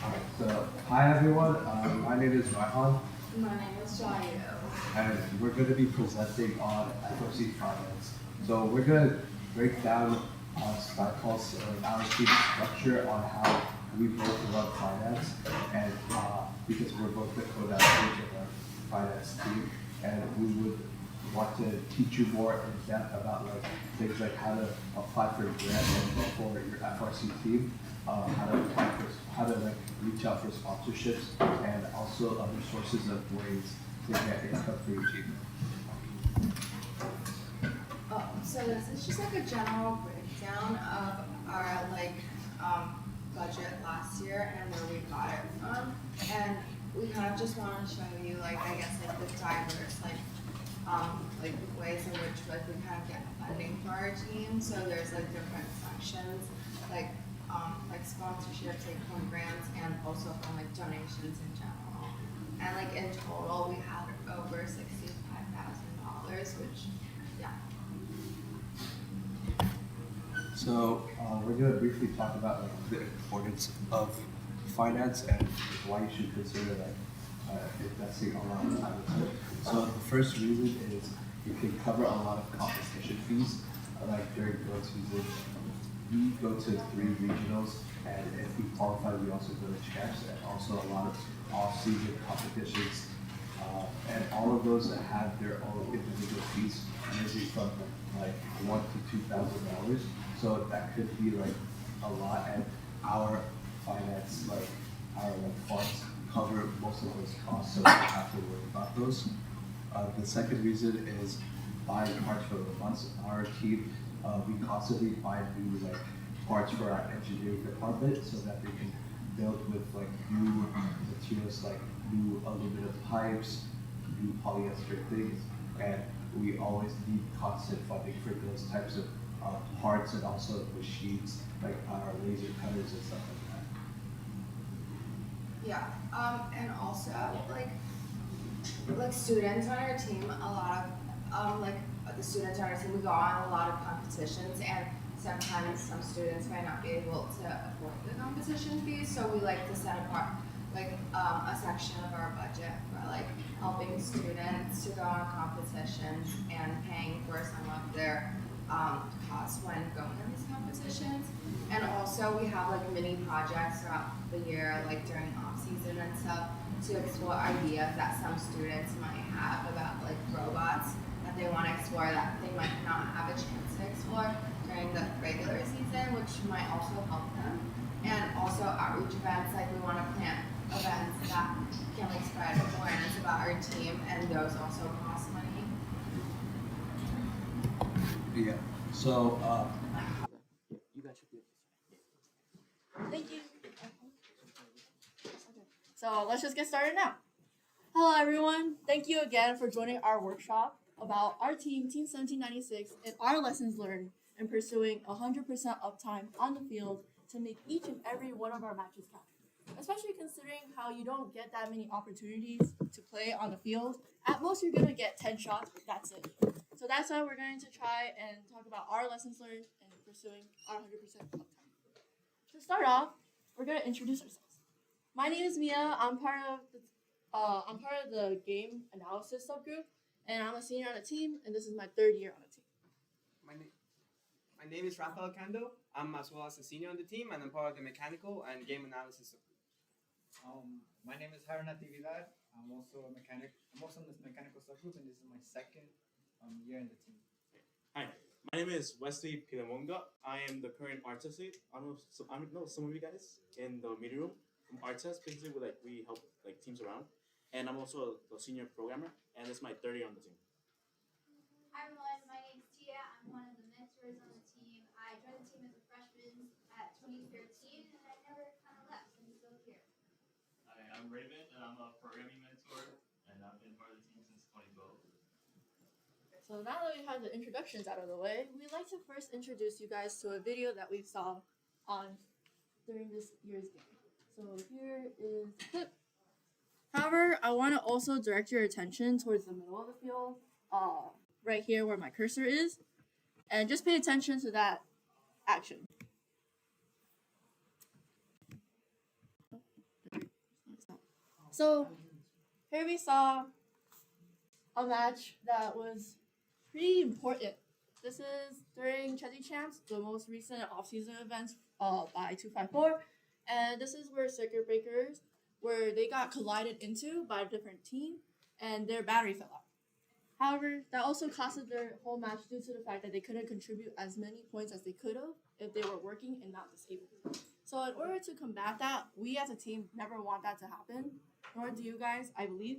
Alright, so hi everyone. My name is Raihan, My name is Jayo. and we're going to be presenting on FRC finance. So we're going to break down StuyPulse and our team structure on how we both run finance, and because we're both the co-directors of our finance team, and we would want to teach you more in depth about like things like how to apply for a grant and for your FRC team, how to apply for, how to like reach out for sponsorships, and also other sources of ways to get income for your team. So this is just like a general breakdown of our budget last year and where we got it from. And we kind of just want to show you I guess the diverse ways in which we kind of get funding for our team. So there's different sections like sponsorships, home grants, and also from donations in general. And in total we had over $65,000, which yeah. So we're going to briefly talk about like the importance of finance and why you should consider investing a lot of time into it. So the first reason is you can cover a lot of competition fees. Like during growth season, we go to 3 regionals, and if we qualify, we also go to champs, and also a lot of off-season competitions. And all of those have their own individual fees, usually from like $1,000 to $2,000. So that could be a lot, and our finance, our funds cover most of those costs, so we don't have to worry about those. The second reason is buying parts for the funds. Our team, we constantly buy new parts for our engineering department so that they can build with new materials, like new aluminum pipes, new polyester things, and we always need constant funding for those types of parts, and also machines like our laser cutters and stuff like that. Yeah, and also students on our team, a lot of the students on our team, we go on a lot of competitions, and sometimes some students might not be able to afford the competition fees, so we like to set apart a section of our budget for helping students to go on competitions and paying for some of their costs when going on these competitions. And also we have mini projects throughout the year, during off season and stuff, to explore ideas that some students might have about robots that they want to explore that they might not have a chance to explore during the regular season, which might also help them. And also outreach events, we want to plan events that can spread awareness about our team, and those also cost money. Yeah. So Thank you. So let's just get started now. Hello everyone. Thank you again for joining our workshop about our team, Team 1796, and our lessons learned in pursuing 100% uptime on the field to make each and every one of our matches count. Especially considering how you don't get that many opportunities to play on the field. At most you're going to get 10 shots, that's it. So that's why we're going to try and talk about our lessons learned in pursuing our 100% uptime. To start off, we're going to introduce ourselves. My name is Mia. I'm part of the game analysis subgroup, and I'm a senior on the team, and this is my 3rd year on the team. My name is Rafael Cando. I'm as well as a senior on the team, and I'm part of the mechanical and game analysis subgroup. My name is Harun Natividad. I'm also in this mechanical subgroup, and this is my 2nd year in the team. Hi, my name is Wesley Pilamonga. I am the current art associate. I know some of you guys in the meeting room from art test. Basically, we help teams around, and I'm also a senior programmer, and it's my 3rd year on the team. Hi everyone, my name is Tia. I'm one of the mentors on the team. I joined the team as a freshman at 2013, and I never kind of left, so I'm still here. Hi, I'm Raven, and I'm a programming mentor, and I've been part of the team since 2012. So now that we have the introductions out of the way, we'd like to first introduce you guys to a video that we saw during this year's game. So here is the clip. However, I want to also direct your attention towards the middle of the field, right here where my cursor is, and just pay attention to that action. So here we saw a match that was pretty important. This is during Chesney Champs, the most recent off-season events by 254, and this is where circuit breakers, where they got collided into by a different team, and their battery fell out. However, that also costed their whole match due to the fact that they couldn't contribute as many points as they could have if they were working and not disabled. So in order to combat that, we as a team never want that to happen, nor do you guys, I believe,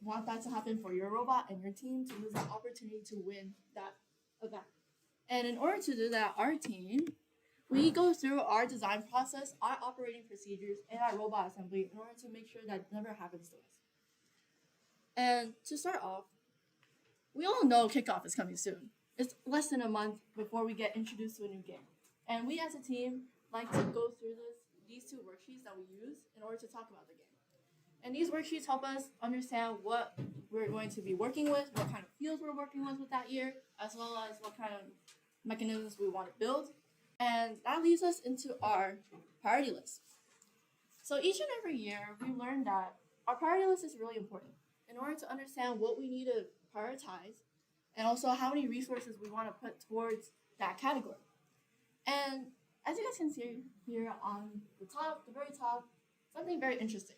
want that to happen for your robot and your team to lose the opportunity to win that event. And in order to do that, our team, we go through our design process, our operating procedures, and our robot assembly in order to make sure that never happens to us. And to start off, we all know kickoff is coming soon. It's less than a month before we get introduced to a new game. And we as a team like to go through these two worksheets that we use in order to talk about the game. And these worksheets help us understand what we're going to be working with, what kind of fields we're working with that year, as well as what kind of mechanisms we want to build. And that leads us into our priority list. So each and every year, we learn that our priority list is really important in order to understand what we need to prioritize and also how many resources we want to put towards that category. And as you guys can see here on the top, the very top, something very interesting.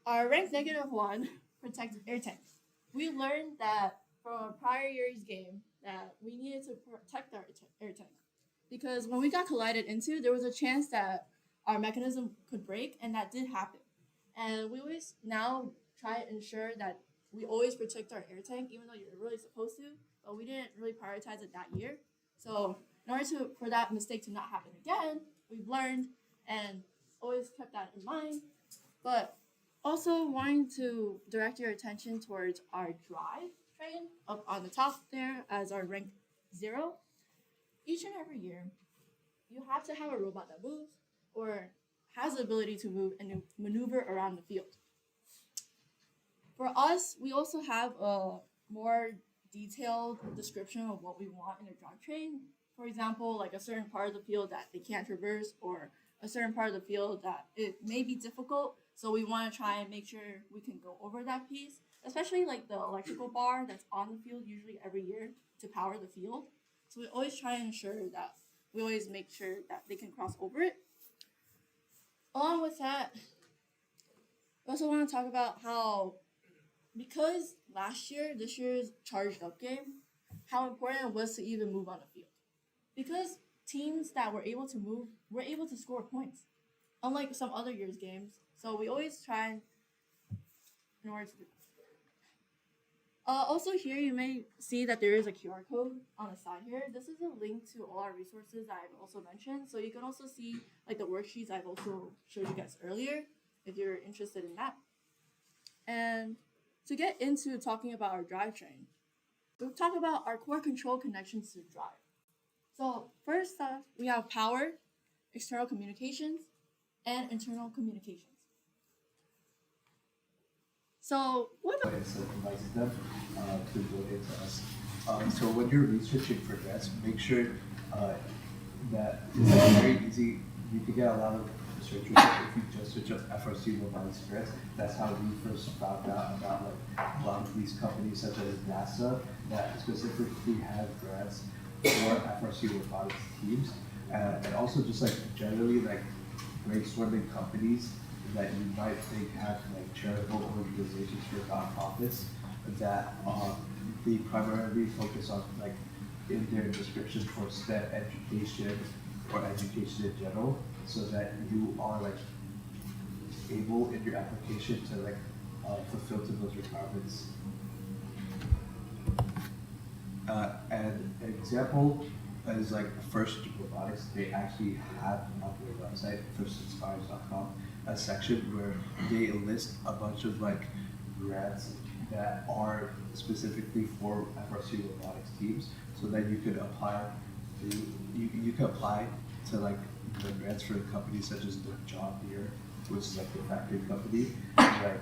Our rank -1 protects air tanks. We learned that from a prior year's game that we needed to protect our air tank because when we got collided into, there was a chance that our mechanism could break, and that did happen. And we always now try to ensure that we always protect our air tank, even though you're really supposed to, but we didn't really prioritize it that year. So in order for that mistake to not happen again, we've learned and always kept that in mind. But also wanting to direct your attention towards our drive train up on the top there as our rank 0. Each and every year, you have to have a robot that moves or has the ability to move and maneuver around the field. For us, we also have a more detailed description of what we want in a drivetrain. For example, like a certain part of the field that they can't traverse or a certain part of the field that it may be difficult. So we want to try and make sure we can go over that piece, especially like the electrical bar that's on the field usually every year to power the field. So we always try and ensure that we always make sure that they can cross over it. Along with that, we also want to talk about how, because this year's charged up game, how important it was to even move on the field. Because teams that were able to move were able to score points, unlike some other years' games. So we always try in order to do that. Also here you may see that there is a QR code on the side here. This is a link to all our resources that I've also mentioned. So you can also see like the worksheets I've also showed you guys earlier if you're interested in that. And to get into talking about our drivetrain, we'll talk about our core control connections to the drive. So first off, we have power, external communications, and internal communications. So what about incentivizes them to donate to us. So when you're researching for grants, make sure that it's very easy. You can get a lot of researchers if you just search up FRC robotics grants. That's how we first found out about like a lot of these companies such as NASA that specifically have grants for FRC robotics teams, and also just like generally like brainstorming companies that you might think have like charitable organizations for nonprofits that they primarily focus on like in their description for STEM education or education in general, so that you are like able in your application to like fulfill to those requirements. And an example is like First Robotics. They actually have on their website, firstinspires.com, a section where they list a bunch of like grants that are specifically for FRC robotics teams, so that you could apply to you can apply to like the grants for companies such as the John Deere, which is like the factory company. Like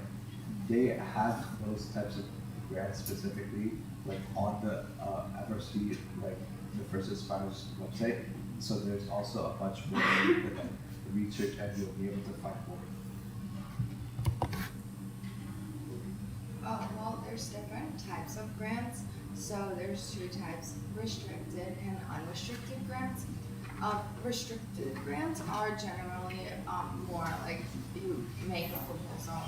they have those types of grants specifically like on the FRC, like the First Inspires website. So there's also a bunch more research and you'll be able to find more. there's different types of grants. So there's two types, restricted and unrestricted grants. Restricted grants are generally more like you make a proposal,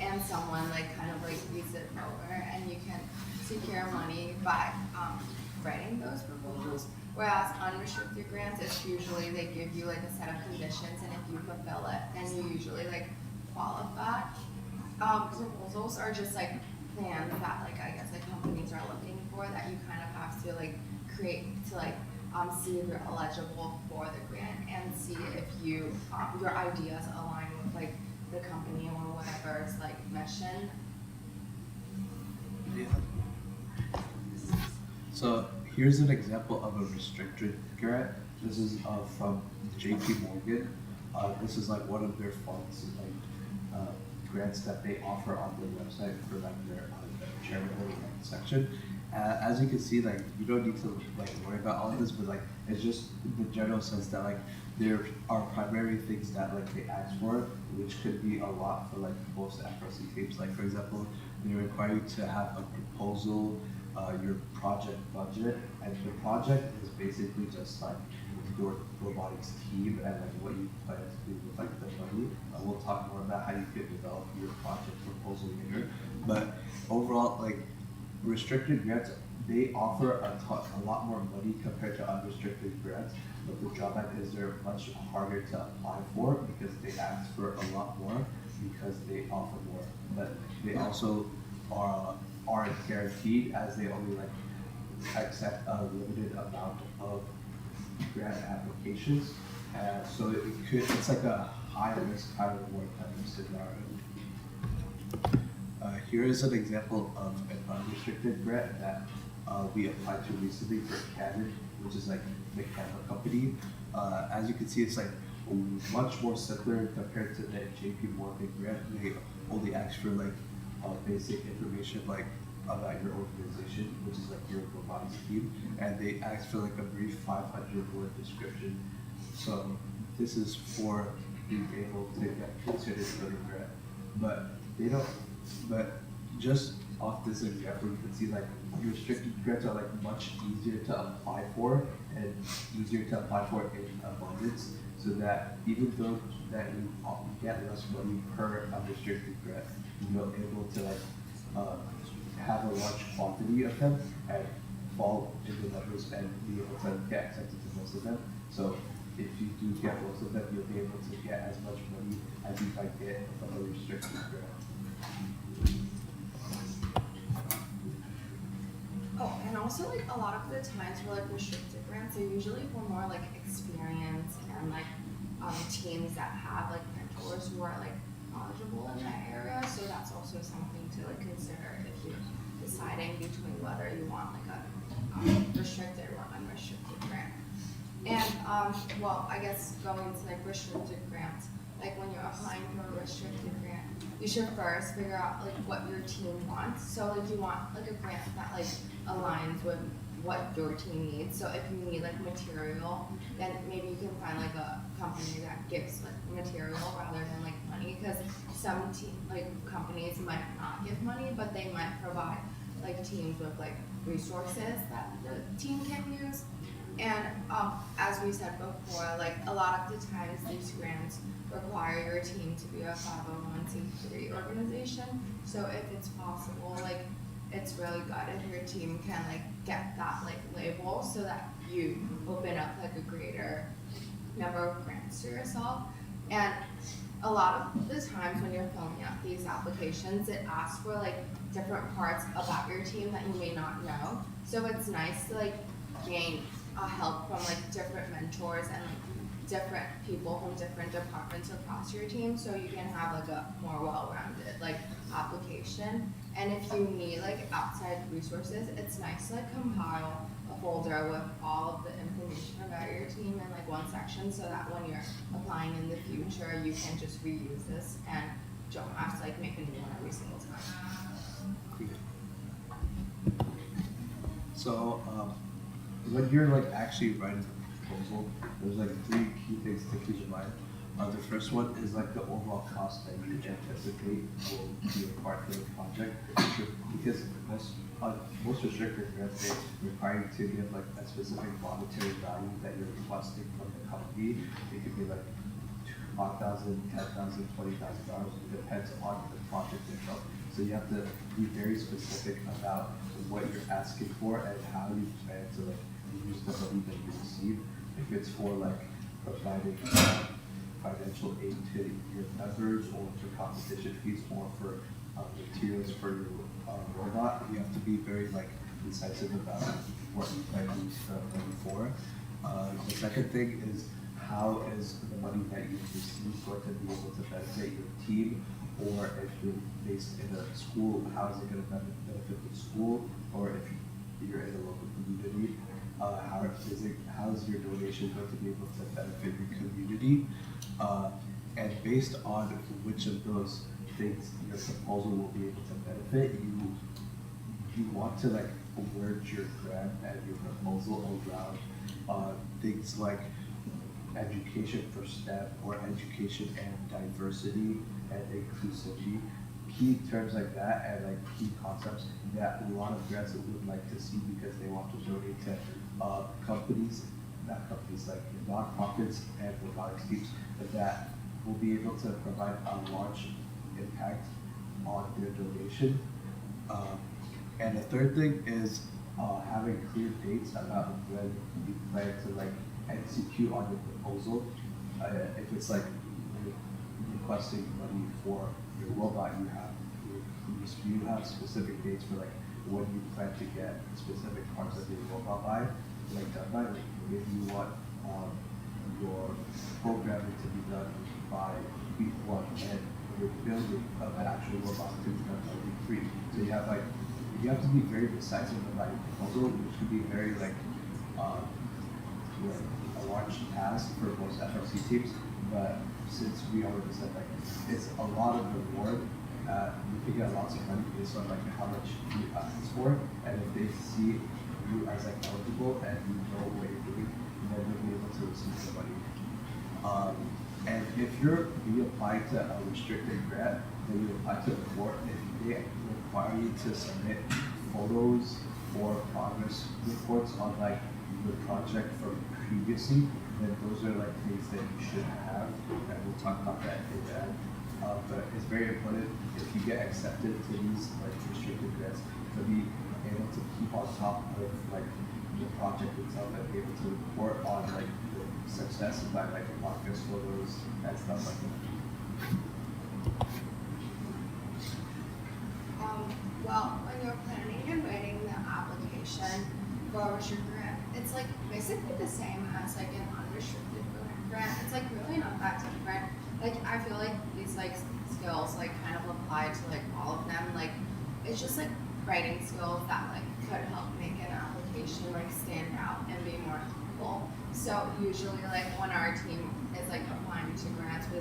and someone like kind of like reads it over, and you can secure money by writing those proposals. Whereas unrestricted grants, it's usually they give you like a set of conditions, and if you fulfill it, then you usually like qualify. Proposals are just like plans that like I guess like companies are looking for that you kind of have to like create to like see if you're eligible for the grant and see if you your ideas align with like the company or whatever's like mission. Yeah. So here's an example of a restricted grant. This is from JP Morgan. This is like one of their funds, like grants that they offer on their website for like their charitable section. As you can see, like you don't need to like worry about all of this, but like it's just in the general sense that like there are primary things that like they ask for, which could be a lot for like most FRC teams. Like for example, they require you to have a proposal, your project budget, and the project is basically just like your robotics team and like what you plan to do with like the money. We'll talk more about how you could develop your project proposal later, but overall, like restricted grants, they offer a lot more money compared to unrestricted grants, but the drawback is they're much harder to apply for because they ask for a lot more because they offer more, but they also aren't guaranteed as they only like accept a limited amount of grant applications. So it's like a high risk, high reward kind of scenario. Here is an example of an unrestricted grant that we applied to recently for Canon, which is like a mechanical company. As you can see, it's like much more simpler compared to the JP Morgan grant. They only ask for like basic information like about your organization, which is like your robotics team, and they ask for like a brief 500-word description. So this is for being able to get considered for the grant, but they don't. But just off this example, you can see like restricted grants are like much easier to apply for and easier to apply for in abundance, so that even though that you get less money per unrestricted grant, you're able to like have a large quantity of them and fall into numbers and be able to get accepted to most of them. So if you do get most of them, you'll be able to get as much money as you might get from a restricted grant. Oh, and also like a lot of the times for like restricted grants, they're usually for more like experience and like teams that have like mentors who are like knowledgeable in that area. So that's also something to like consider if you're deciding between whether you want like a restricted or unrestricted grant. And well, I guess going to like restricted grants, like when you're applying for a restricted grant, you should first figure out like what your team wants. So like you want like a grant that like aligns with what your team needs. So if you need like material, then maybe you can find like a company that gives like material rather than like money, because some companies might not give money, but they might provide like teams with like resources that the team can use. And as we said before, like a lot of the times these grants require your team to be a 501c3 organization. So if it's possible, like it's really good if your team can like get that like label so that you open up like a greater number of grants to yourself. And a lot of the times when you're filling out these applications, it asks for like different parts about your team that you may not know. So it's nice to like gain help from like different mentors and like different people from different departments across your team, so you can have like a more well-rounded like application. And if you need like outside resources, it's nice to like compile a folder with all of the information about your team in like one section, so that when you're applying in the future, you can just reuse this and don't have to like make a new one every single time. So when you're like actually writing a proposal, there's like 3 key things to keep in mind. The first one is like the overall cost that you anticipate will be required for the project, because most restricted grants they require you to give like a specific monetary value that you're requesting from the company. It could be like $5,000, $10,000, $20,000. It depends on the project itself. So you have to be very specific about what you're asking for and how you plan to like use the money that you receive. If it's for like providing financial aid to your members or for competition fees or for materials for your robot, you have to be very like incisive about what you plan to use the money for. The second thing is how is the money that you receive going to be able to benefit your team, or if you're based in a school, how is it going to benefit the school, or if you're in a local community, how is your donation going to be able to benefit your community, and based on which of those things your proposal will be able to benefit, you want to like word your grant and your proposal around things like education for STEM or education and diversity and inclusivity, key terms like that and like key concepts that a lot of grants would like to see because they want to donate to companies, not companies, like nonprofits and robotics teams that will be able to provide a large impact on their donation. And the third thing is having clear dates about when you plan to like execute on your proposal. If it's like requesting money for your robot, you have specific dates for like when you plan to get specific parts of your robot by, like done by. Like if you want your programming to be done by week 1 and your building of an actual robot to be done by week 3. So you have like you have to be very decisive about your proposal, which could be very like a large task for most FRC teams. But since we already said like it's a lot of reward, you can get lots of money based on like how much you ask for, and if they see you as like eligible and you know what you're doing, then they'll be able to receive the money. And if you're reapplying to a restricted grant, then you apply to the board. If they require you to submit photos or progress reports on like the project from previously, then those are like things that you should have, and we'll talk about that in that. But it's very important if you get accepted to these like restricted grants to be able to keep on top of like the project itself and be able to report on like the success by like progress photos and stuff like that. Well, when you're planning and writing the application for a restricted grant, it's like basically the same as like an unrestricted grant. It's like really not that different. Like I feel like these like skills like kind of apply to like all of them. Like it's just like writing skills that like could help make an application like stand out and be more helpful. So usually like when our team is like applying to grants, we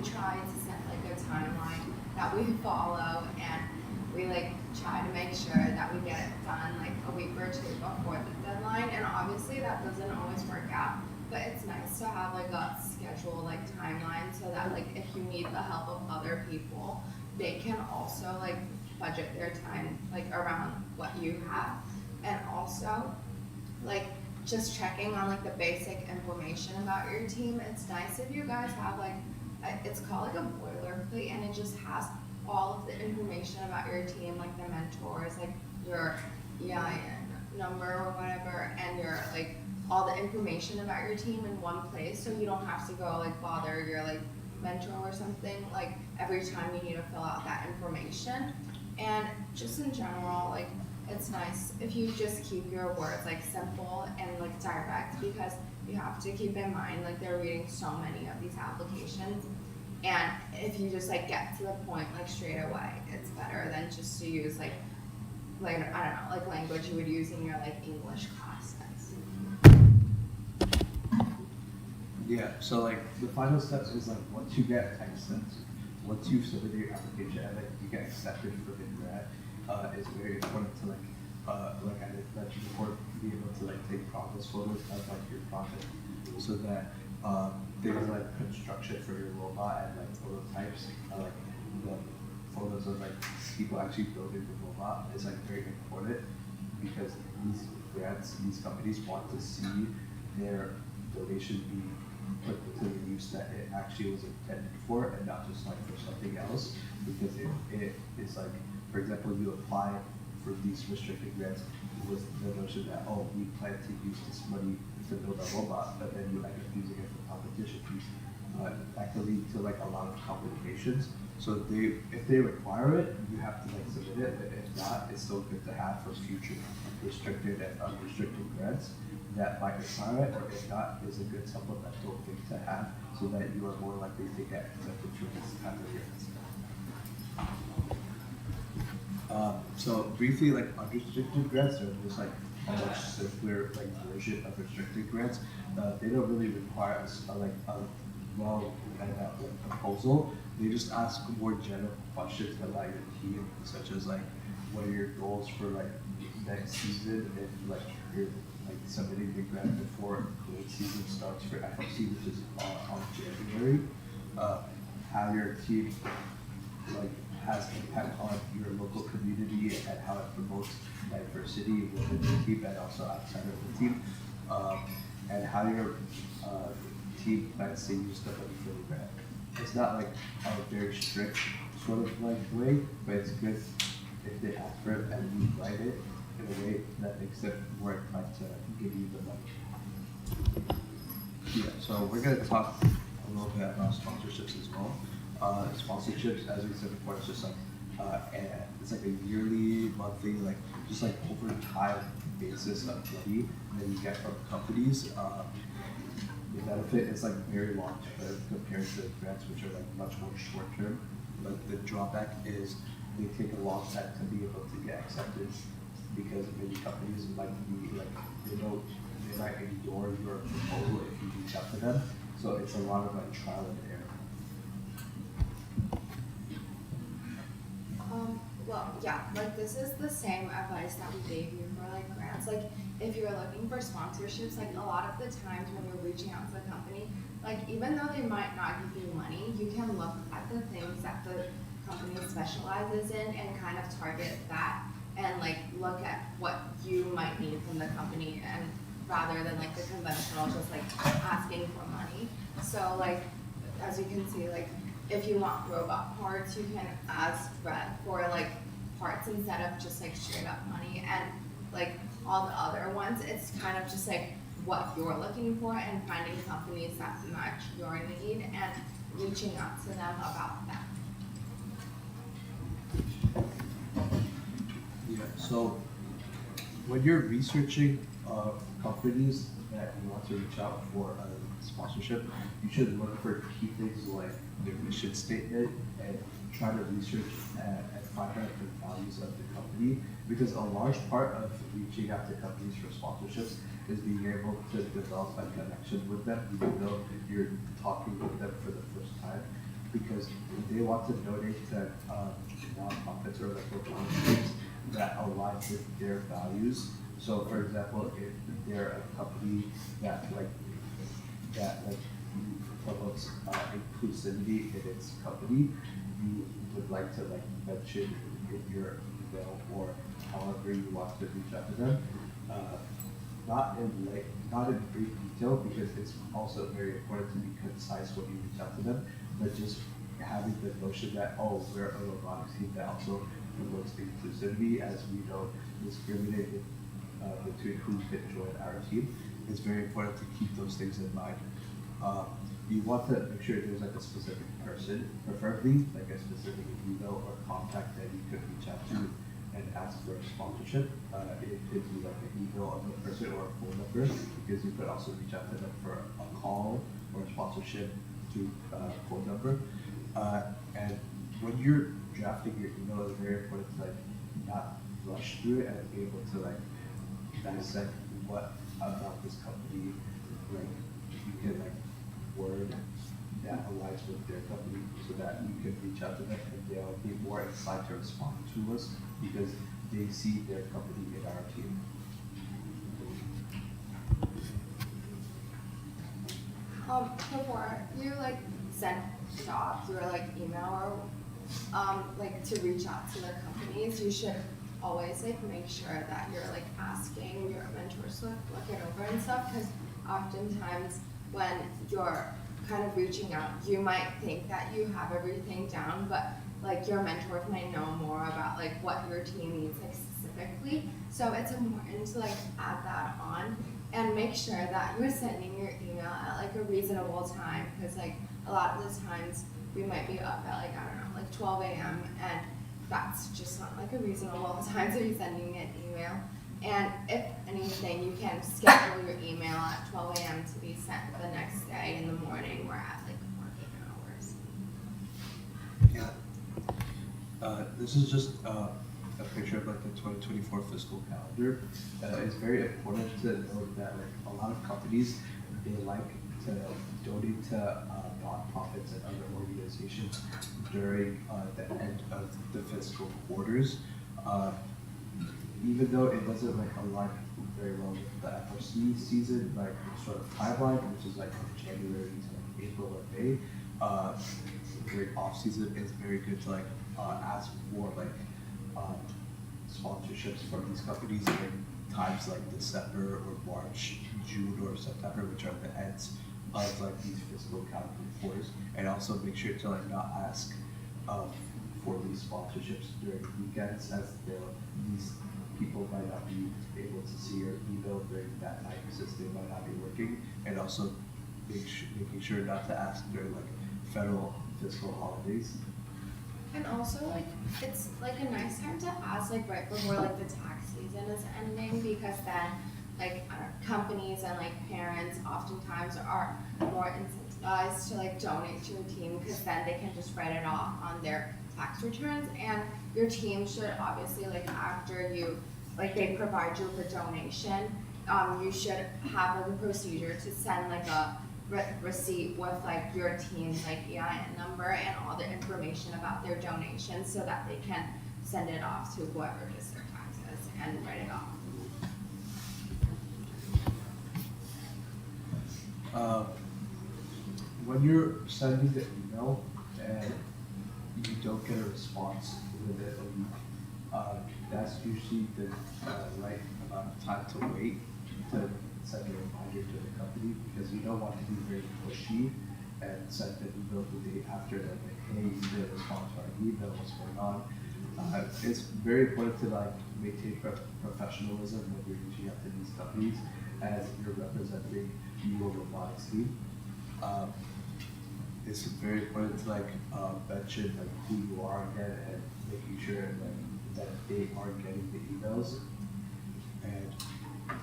try to set like a timeline that we follow, and we like try to make sure that we get it done like a week or 2 before the deadline. And obviously that doesn't always work out, but it's nice to have like a schedule like timeline so that like if you need the help of other people, they can also like budget their time like around what you have. And also like just checking on like the basic information about your team. It's nice if you guys have like it's called like a boilerplate, and it just has all of the information about your team, like the mentors, like your EIN number or whatever, and your like all the information about your team in one place, so you don't have to go like bother your like mentor or something like every time you need to fill out that information. And just in general, like it's nice if you just keep your words like simple and like direct, because you have to keep in mind like they're reading so many of these applications, and if you just like get to the point like straight away, it's better than just to use like I don't know, like language you would use in your like English classes. Yeah, so like the final steps is like once you get accepted, once you've submitted your application and like you get accepted for the grant, it's very important to like I mentioned before, be able to like take progress photos of like your project, so that things like construction for your robot and like prototypes, like the photos of like people actually building the robot is like very important because these grants, these companies want to see their donation be put to the use that it actually was intended for and not just like for something else. Because it is like, for example, you apply for these restricted grants with the notion that, oh, we plan to use this money to build a robot, but then you end up using it for competition fees. That could lead to like a lot of complications. So if they require it, you have to like submit it, but if not, it's still good to have for future restricted and unrestricted grants that might require it, or if not, is a good supplemental thing to have so that you are more likely to get accepted for this kind of grants. So briefly, like unrestricted grants are just like a much simpler like version of restricted grants. They don't really require a well planned out like proposal. They just ask more general questions about your team, such as like what are your goals for like next season if like you're like submitting the grant before the season starts for FRC, which is on January. How your team like has impact on your local community and how it promotes diversity within the team and also outside of the team, and how your team plans to use the money for the grant. It's not like a very strict sort of like way, but it's good if they ask for it and we write it in a way that makes it more inclined to give you the money. Yeah, so we're gonna talk a little bit about sponsorships as well. Sponsorships, as we said before, it's just like it's like a yearly, monthly, like just like over time basis of money that you get from companies. The benefit is like very long term compared to grants, which are like much more short term. But the drawback is they take a long time to be able to get accepted because many companies might be like they might ignore your proposal if you reach out to them. So it's a lot of like trial and error. Well, yeah, like this is the same advice that we gave you for like grants. Like if you're looking for sponsorships, like a lot of the times when you're reaching out to a company, like even though they might not give you money, you can look at the things that the company specializes in and kind of target that and like look at what you might need from the company and rather than like the conventional just like asking for money. So like as you can see, like if you want robot parts, you can ask Brett for like parts instead of just like straight up money. And like all the other ones, it's kind of just like what you're looking for and finding companies that match your need and reaching out to them about that. Yeah, so when you're researching companies that you want to reach out for a sponsorship, you should look for key things like their mission statement and try to research and find out the values of the company, because a large part of reaching out to companies for sponsorships is being able to develop a connection with them even though you're talking with them for the first time, because they want to donate to nonprofits or like organizations that align with their values. So for example, if they're a company that promotes inclusivity in its company, you would like to like mention in your email or however you want to reach out to them. Not in brief detail, because it's also very important to be concise when you reach out to them, but just having the notion that, oh, we're a robotics team that also promotes inclusivity, as we don't discriminate between who can join our team. It's very important to keep those things in mind. You want to make sure there's like a specific person, preferably like a specific email or contact that you could reach out to and ask for a sponsorship. It could be like an email of a person or a phone number, because you could also reach out to them for a call or a sponsorship through phone number. And when you're drafting your email, it's very important to like not rush through it and be able to like dissect what about this company like you can like word that aligns with their company so that you can reach out to them and they'll be more inclined to respond to us because they see their company in our team. Before you like send jobs or like email or like to reach out to the companies, you should always like make sure that you're like asking your mentors to like, look it over and stuff, because oftentimes when you're kind of reaching out, you might think that you have everything down, but like your mentors might know more about like what your team needs like specifically. So it's important to like add that on and make sure that you're sending your email at like a reasonable time, because like a lot of the times we might be up at like, I don't know, like 12 a.m. and that's just not like a reasonable time to be sending an email. And if anything, you can schedule your email at 12 a.m. to be sent the next day in the morning or at like working hours. Yeah. This is just a picture of like the 2024 fiscal calendar. It's very important to note that like a lot of companies, they like to donate to nonprofits and other organizations during the end of the fiscal quarters. Even though it doesn't like align very well with the FRC season, like sort of timeline, which is like from January to like April or May, during off season, it's very good to like ask for like sponsorships from these companies in times like December or March, June or September, which are the ends of like these fiscal calendar quarters, and also make sure to like not ask for these sponsorships during weekends, as these people might not be able to see your email during that time since they might not be working, and also making sure not to ask during like federal fiscal holidays. And also like it's like a nice time to ask like right before like the tax season is ending, because then like companies and like parents oftentimes are more incentivized to like donate to your team, because then they can just write it off on their tax returns. And your team should obviously, like after you like they provide you with a donation, you should have like a procedure to send like a receipt with like your team's like EIN number and all the information about their donation, so that they can send it off to whoever does their taxes and write it off. When you're sending the email and you don't get a response within a week, that's usually the right amount of time to wait to send a reminder to the company, because you don't want to be very pushy and send the email the day after, like, hey, you didn't respond to our email, what's going on? It's very important to like maintain professionalism when you're reaching out to these companies, as you're representing your robotics team. It's very important to like mention like who you are again, and making sure like that they are getting the emails. And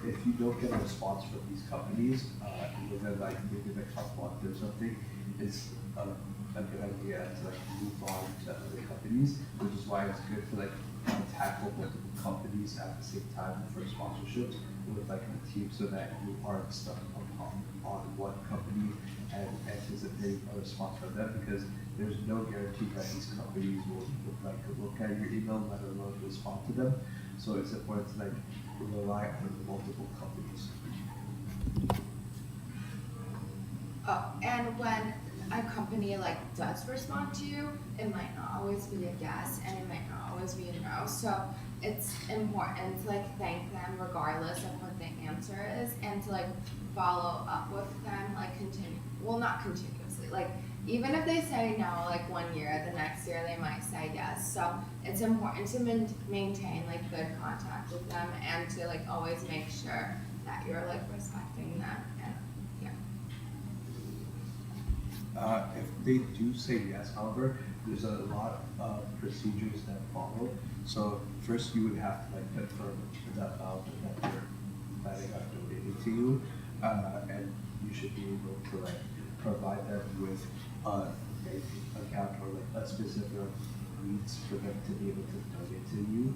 if you don't get a response from these companies within like maybe the couple months or something, it's a good idea to like move on to other companies, which is why it's good to like tackle multiple companies at the same time for sponsorships with like a team, so that you aren't stuck on one company and anticipating a response from them, because there's no guarantee that these companies will like look at your email, let alone respond to them. So it's important to like rely on multiple companies. Oh, and when a company like does respond to you, it might not always be a yes and it might not always be a no. So it's important to like thank them regardless of what the answer is, and to like follow up with them like not continuously. Like even if they say no like 1 year, the next year they might say yes. So it's important to maintain like good contact with them, and to like always make sure that you're like respecting them. And If they do say yes, however, there's a lot of procedures that follow. So first you would have to like confirm that amount that you're planning on donating to you, and you should be able to like provide them with a bank account or like a specific needs for them to be able to donate to you.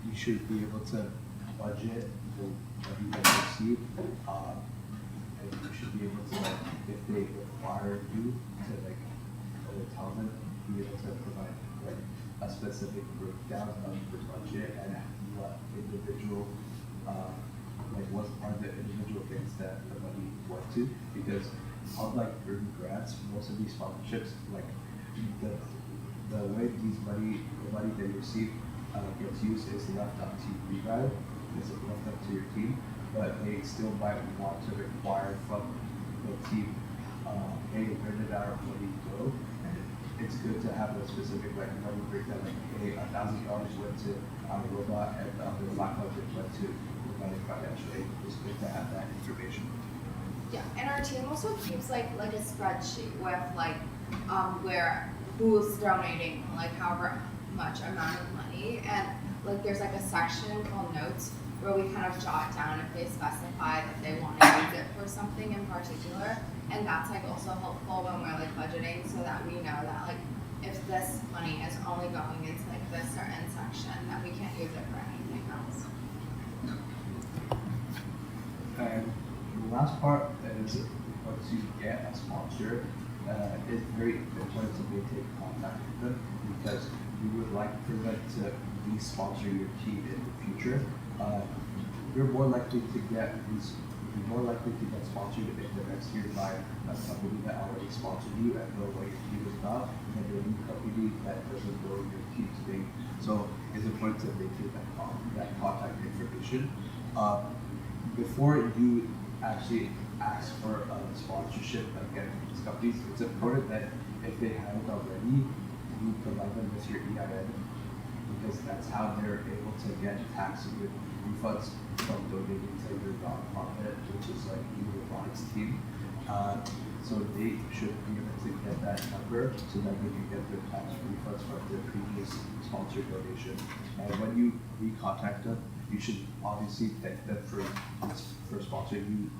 You should be able to budget for what you guys receive, and you should be able to like, if they require you to like tell them, be able to provide like a specific breakdown of the budget and what individual like what are the individual things that the money went to, because unlike early grants, most of these sponsorships, like the way the money that you receive gets used is left up to you guys, is left up to your team, but they still might want to require from the team, hey, where did our money go? And it's good to have a specific like money breakdown, like hey, $1,000 went to our robot and the other $500 went to the financial aid. It's good to have that information. Yeah, and our team also keeps like a spreadsheet with like where who's donating like however much amount of money, and like there's like a section called notes where we kind of jot down if they specify that they want to use it for something in particular, and that's like also helpful when we're like budgeting, so that we know that like if this money is only going into like this certain section, that we can't use it for anything else. And the last part is once you get a sponsor, it's very important to maintain contact with them, because we would like for them to re-sponsor your team in the future. You're more likely to get sponsored in the next year by a company that already sponsored you and know what your team is about, than a new company that doesn't know your team's name. So it's important to maintain that contact information. Before you actually ask for a sponsorship again from these companies, it's important that if they haven't already, you provide them with your EIN, because that's how they're able to get tax refunds from donating to your nonprofit, which is like your robotics team. So they should be able to get that number so that they can get their tax refunds from their previous sponsored donation. And when you recontact them, you should obviously thank them for sponsoring you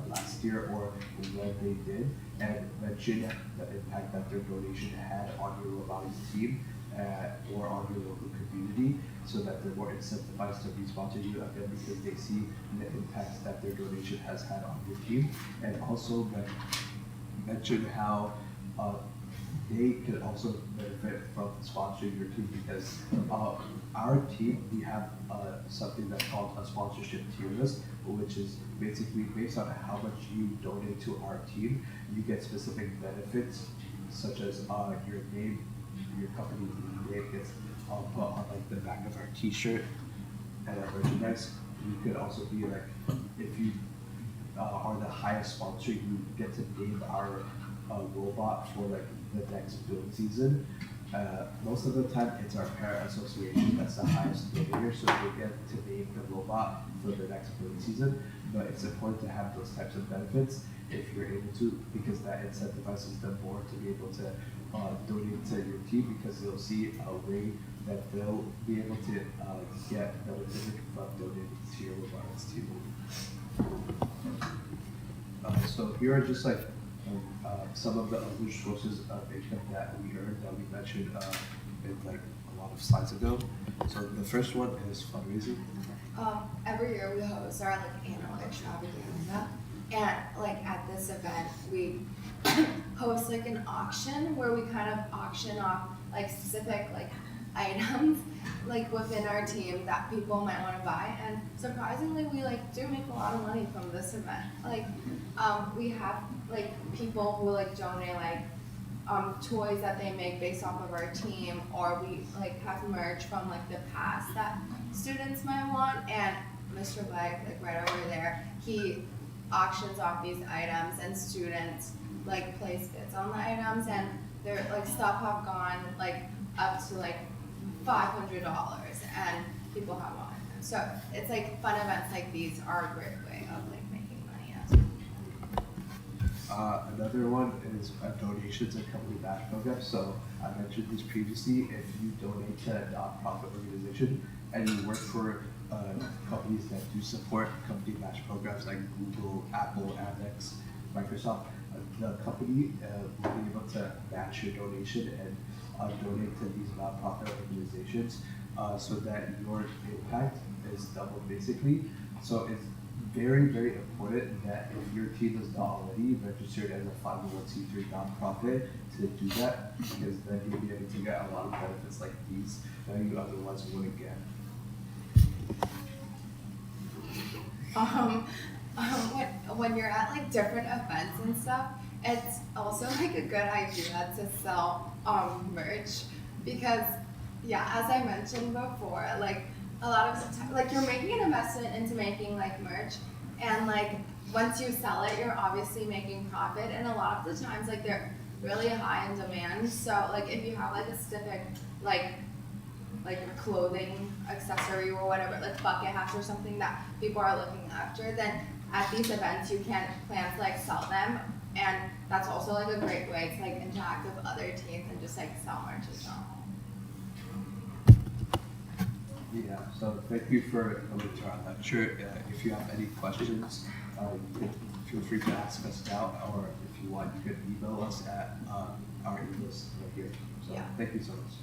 last year or when they did, and mention the impact that their donation had on your robotics team or on your local community, so that they're more incentivized to re-sponsor you again, because they see the impact that their donation has had on your team. And also mention how they could also benefit from sponsoring your team, because our team, we have something that's called a sponsorship tier list, which is basically based on how much you donate to our team, you get specific benefits, such as your name, your company name gets put on like the back of our t-shirt and our merchandise. You could also be like, if you are the highest sponsor, you get to name our robot for like the next build season. Most of the time, it's our parent association that's the highest donator, so they get to name the robot for the next build season. But it's important to have those types of benefits if you're able to, because that incentivizes them more to be able to donate to your team, because they'll see a way that they'll be able to get benefit from donating to your robotics team. So here are just like some of the other sources of income that we earn that we mentioned in like a lot of slides ago. So the first one is fundraising. Every year we host our like annual extravaganza, and like at this event we host like an auction where we kind of auction off like specific like items like within our team that people might want to buy, and surprisingly we like do make a lot of money from this event. Like we have like people who like donate like toys that they make based off of our team, or we like have merch from like the past that students might want, and Mr. Blake, like right over there, he auctions off these items and students like place bids on the items, and their like stuff have gone like up to like $500 and people have wanted them. So it's like fun events like these are a great way of like making money as well. Another one is donations and company match programs. So I mentioned this previously. If you donate to a nonprofit organization and you work for companies that do support company match programs like Google, Apple, Amex, Microsoft, the company will be able to match your donation and donate to these nonprofit organizations, so that your impact is doubled basically. So it's very, very important that if your team is not already registered as a 501c3 nonprofit to do that, because then you'll be able to get a lot of benefits like these that you otherwise wouldn't get. when you're at like different events and stuff, it's also like a good idea to sell merch because yeah, as I mentioned before, like a lot of the time, like you're making an investment into making like merch, and like once you sell it, you're obviously making profit, and a lot of the times like they're really high in demand. So like if you have like a specific like clothing accessory or whatever, like bucket hats or something that people are looking after, then at these events you can plan to like sell them, and that's also like a great way to like interact with other teams and just like sell merch as well. Yeah, so thank you for coming to our lecture. If you have any questions, you can feel free to ask us now, or if you want, you can email us at our emails right here. So Yeah. thank you so much.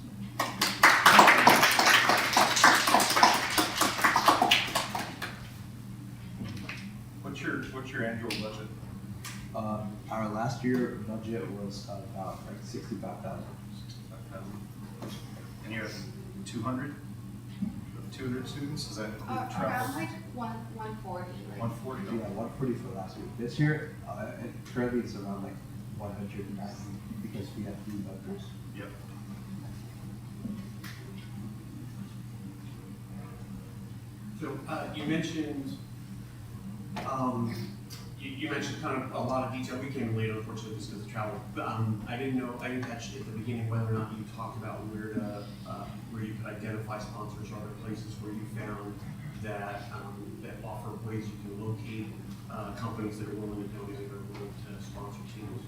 What's your annual budget? Our last year budget was about like 65,000. And you have 200 students? Is that include Around travel? like 140. Like, 140? Yeah, 140 for last year. This year, currently it's around like 190 because we have new members. Yep. So you mentioned you mentioned kind of a lot of detail. We came late, unfortunately, just because of travel. But I didn't catch at the beginning whether or not you talked about where you could identify sponsors or other places where you found that that offer ways you can locate companies that are willing to donate or willing to sponsor teams.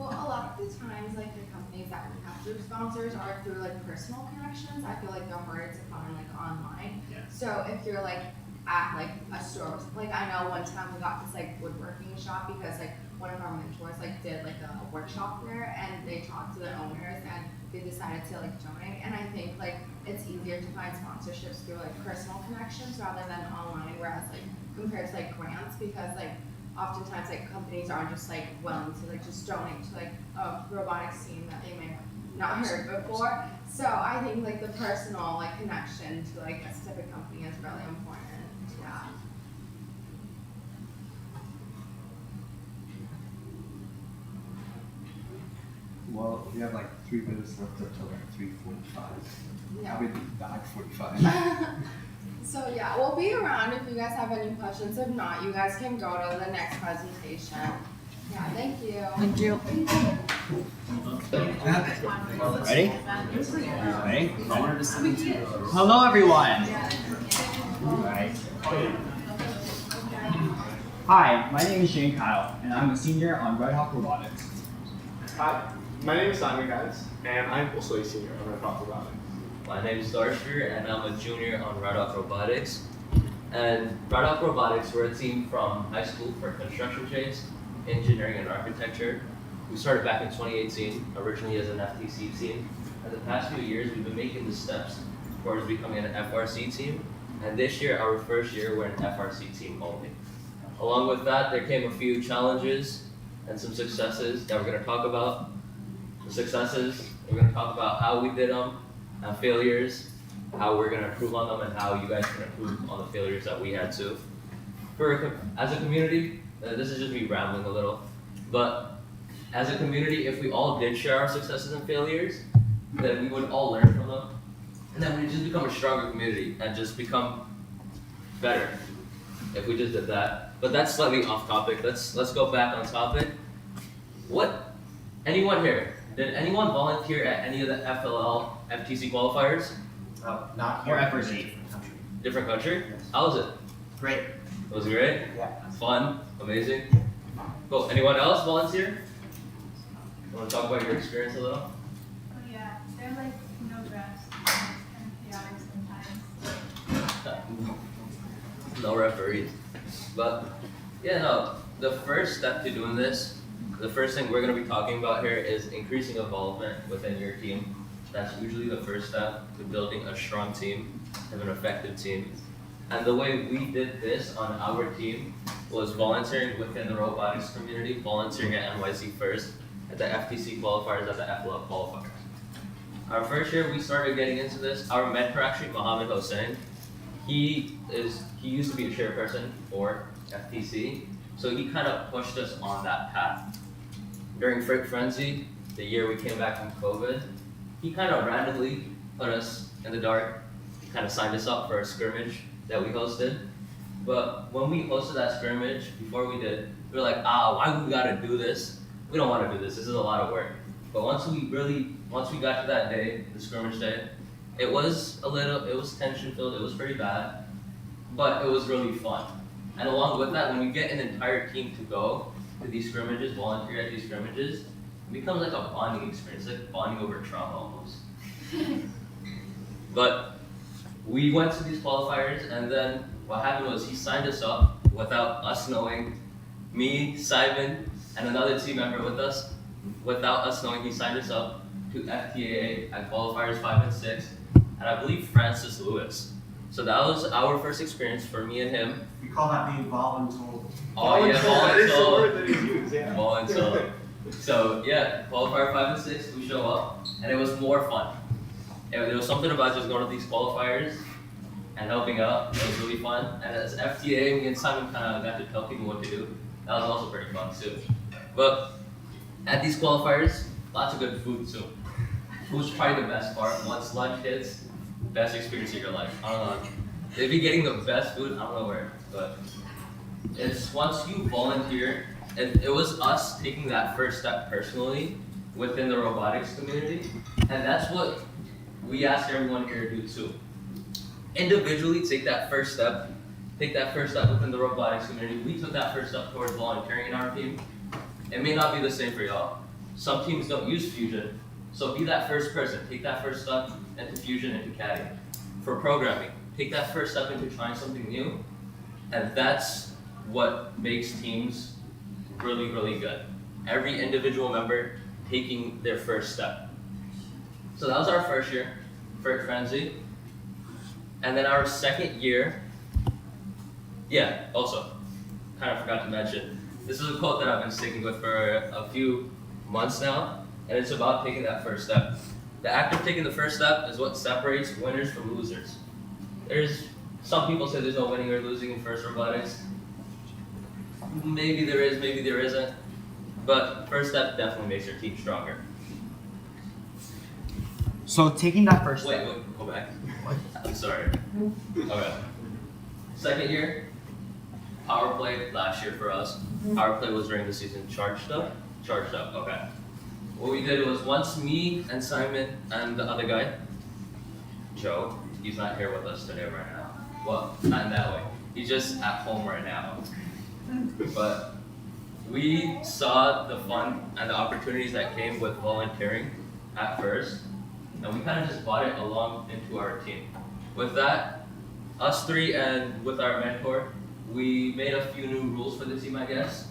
well, a lot of the times, like the companies that we have through sponsors are through like personal connections. I feel like they're harder to find like online. Yeah. So if you're like at like a store, like I know one time we got this like woodworking shop because like one of our mentors like did like a workshop there, and they talked to the owners and they decided to like donate. And I think like it's easier to find sponsorships through like personal connections rather than online, whereas like compared to like grants, because like oftentimes like companies aren't just like willing to like just donate to like a robotics team that they may have not heard before. So I think like the personal like connection to like a specific company is really important. Yeah. Well, we have like 3 minutes left until like 3:45. Yeah. I mean, 9:45. So yeah, we'll be around if you guys have any questions. If not, you guys can go to the next presentation. Yeah, thank you. Thank you. Ready? Ready? Hello, everyone. Alright. Hi, my name is Shane Kyle, and I'm a senior on Red Hawk Robotics. Hi, my name is Simon Guys, and I'm also a senior on Red Hawk Robotics. My name is Darshir, and I'm a junior on Red Hawk Robotics. And Red Hawk Robotics, we're a team from high school for construction trades, engineering, and architecture. We started back in 2018, originally as an FTC team. In the past few years, we've been making the steps towards becoming an FRC team. And this year, our first year, we're an FRC team only. Along with that, there came a few challenges and some successes that we're going to talk about. The successes, we're going to talk about how we did them, and failures, how we're going to improve on them, and how you guys can improve on the failures that we had too. As a community, this is just me rambling a little, but as a community, if we all did share our successes and failures, then we would all learn from them, and then we'd just become a stronger community and just become better if we just did that. But that's slightly off topic. Let's go back on topic. Anyone here? Did anyone volunteer at any of the FLL FTC qualifiers? Not here. Or FRC. Different country? Yes. How was it? Great. Was it great? Yeah. Fun? Amazing? Cool. Anyone else volunteer? You want to talk about your experience a little? Oh yeah, they're like no refs and chaotic sometimes. No referees. But yeah, no. The first step to doing this, the first thing we're going to be talking about here is increasing involvement within your team. That's usually the first step to building a strong team and an effective team. And the way we did this on our team was volunteering within the robotics community, volunteering at NYC first, at the FTC qualifiers, at the FLL qualifiers. Our first year we started getting into this, our mentor actually, Mohammed Hossein, he used to be a chairperson for FTC, so he kind of pushed us on that path. During Frick Frenzy, the year we came back from COVID, he kind of randomly put us in the dark, kind of signed us up for a scrimmage that we hosted. But when we hosted that scrimmage, before we did, we were like, why we gotta do this? We don't want to do this. This is a lot of work. But once we got to that day, the scrimmage day, it was tension filled. It was pretty bad, but it was really fun. And along with that, when we get an entire team to go to these scrimmages, volunteer at these scrimmages, it becomes like a bonding experience, like bonding over trauma almost. But we went to these qualifiers, and then what happened was he signed us up without us knowing. Me, Simon, and another team member with us, without us knowing, he signed us up to FTAA at qualifiers 5 and 6, and I believe Francis Lewis. So that was our first experience for me and him. We call that being voluntold. Oh yeah, That is the word voluntold. that he used, yeah. Voluntold. So yeah, qualifier 5 and 6, we show up, and it was more fun. There was something about just going to these qualifiers and helping out. It was really fun. And as FTA, me and Simon kind of got to tell people what to do. That was also pretty fun too. But at these qualifiers, lots of good food too. Food's probably the best part. Once lunch hits, best experience of your life. I don't know. If you're getting the best food, I don't know where, but it's once you volunteer, and it was us taking that first step personally within the robotics community, and that's what we ask everyone here to do too. Individually, take that first step. Take that first step within the robotics community. We took that first step towards volunteering in our team. It may not be the same for y'all. Some teams don't use Fusion, so be that first person. Take that first step into Fusion, into CADI. For programming, take that first step into trying something new, and that's what makes teams really, really good. Every individual member taking their first step. So that was our first year, Frick Frenzy. And then our second year, also, kind of forgot to mention, this is a quote that I've been sticking with for a few months now, and it's about taking that first step. The act of taking the first step is what separates winners from losers. Some people say there's no winning or losing in FIRST robotics. Maybe there is, maybe there isn't, but first step definitely makes your team stronger. So taking that first step. Wait, go back. I'm sorry. Okay. Second year, power play last year for us. Power play was during the season. Charged up, okay. What we did was once me and Simon and the other guy, Joe, he's not here with us today right now. Well, not in that way. He's just at home right now. But we saw the fun and the opportunities that came with volunteering at first, and we kind of just brought it along into our team. With that, us three and with our mentor, we made a few new rules for the team, I guess.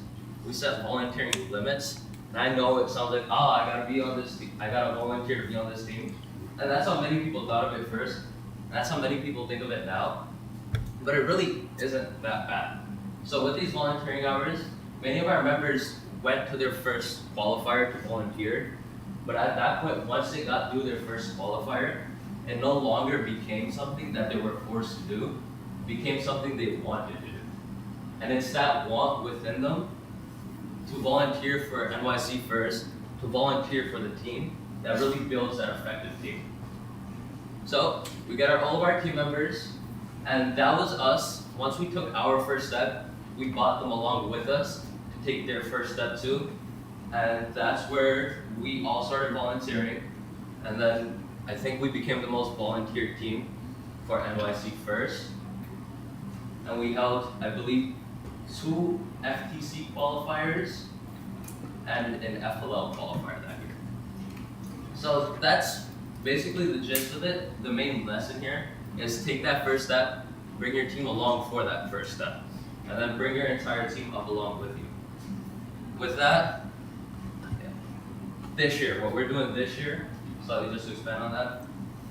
We set volunteering limits, and I know it sounds like, I gotta be on this team, I gotta volunteer to be on this team. And that's how many people thought of it first. That's how many people think of it now. But it really isn't that bad. So with these volunteering hours, many of our members went to their first qualifier to volunteer. But at that point, once they got through their first qualifier, it no longer became something that they were forced to do. It became something they wanted to do. And it's that want within them to volunteer for NYC first, to volunteer for the team, that really builds that effective team. So we got all of our team members, and that was us. Once we took our first step, we brought them along with us to take their first step too. And that's where we all started volunteering. And then I think we became the most volunteered team for NYC first. And we held, I believe, 2 FTC qualifiers and an FLL qualifier that year. So that's basically the gist of it. The main lesson here is take that first step, bring your team along for that first step, and then bring your entire team up along with you. With that, this year, what we're doing this year, slightly just to expand on that,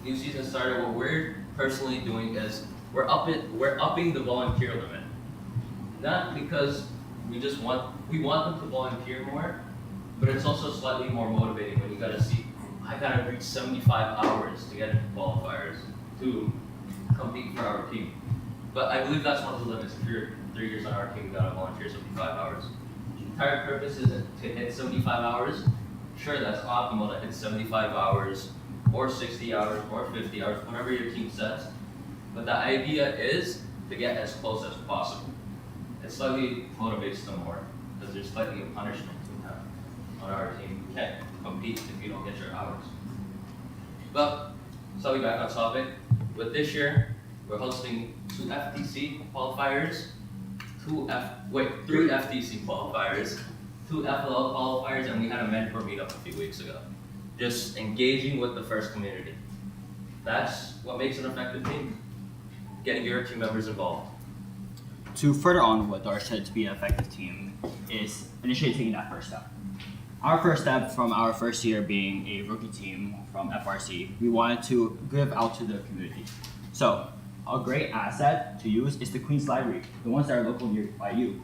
new season started, what we're personally doing is we're upping the volunteer limit. Not because we want them to volunteer more, but it's also slightly more motivating when you gotta see, I gotta reach 75 hours to get into qualifiers to compete for our team. But I believe that's one of the limits. If you're 3 years on our team, you gotta volunteer 75 hours. The entire purpose isn't to hit 75 hours. Sure, that's optimal to hit 75 hours, or 60 hours, or 50 hours, whatever your team sets. But the idea is to get as close as possible. It slightly motivates them more, because there's slightly a punishment we have on our team. You can't compete if you don't get your hours. But, slightly back on topic, with this year, we're hosting 2 FTC qualifiers, 3 FTC qualifiers, 2 FLL qualifiers, and we had a mentor meetup a few weeks ago. Just engaging with the FRC community. That's what makes an effective team. Getting your team members involved. To further on what Dar said to be an effective team is initially taking that first step. Our first step from our first year being a rookie team from FRC, we wanted to give out to the community. So a great asset to use is the Queen's Library, the ones that are local nearby you.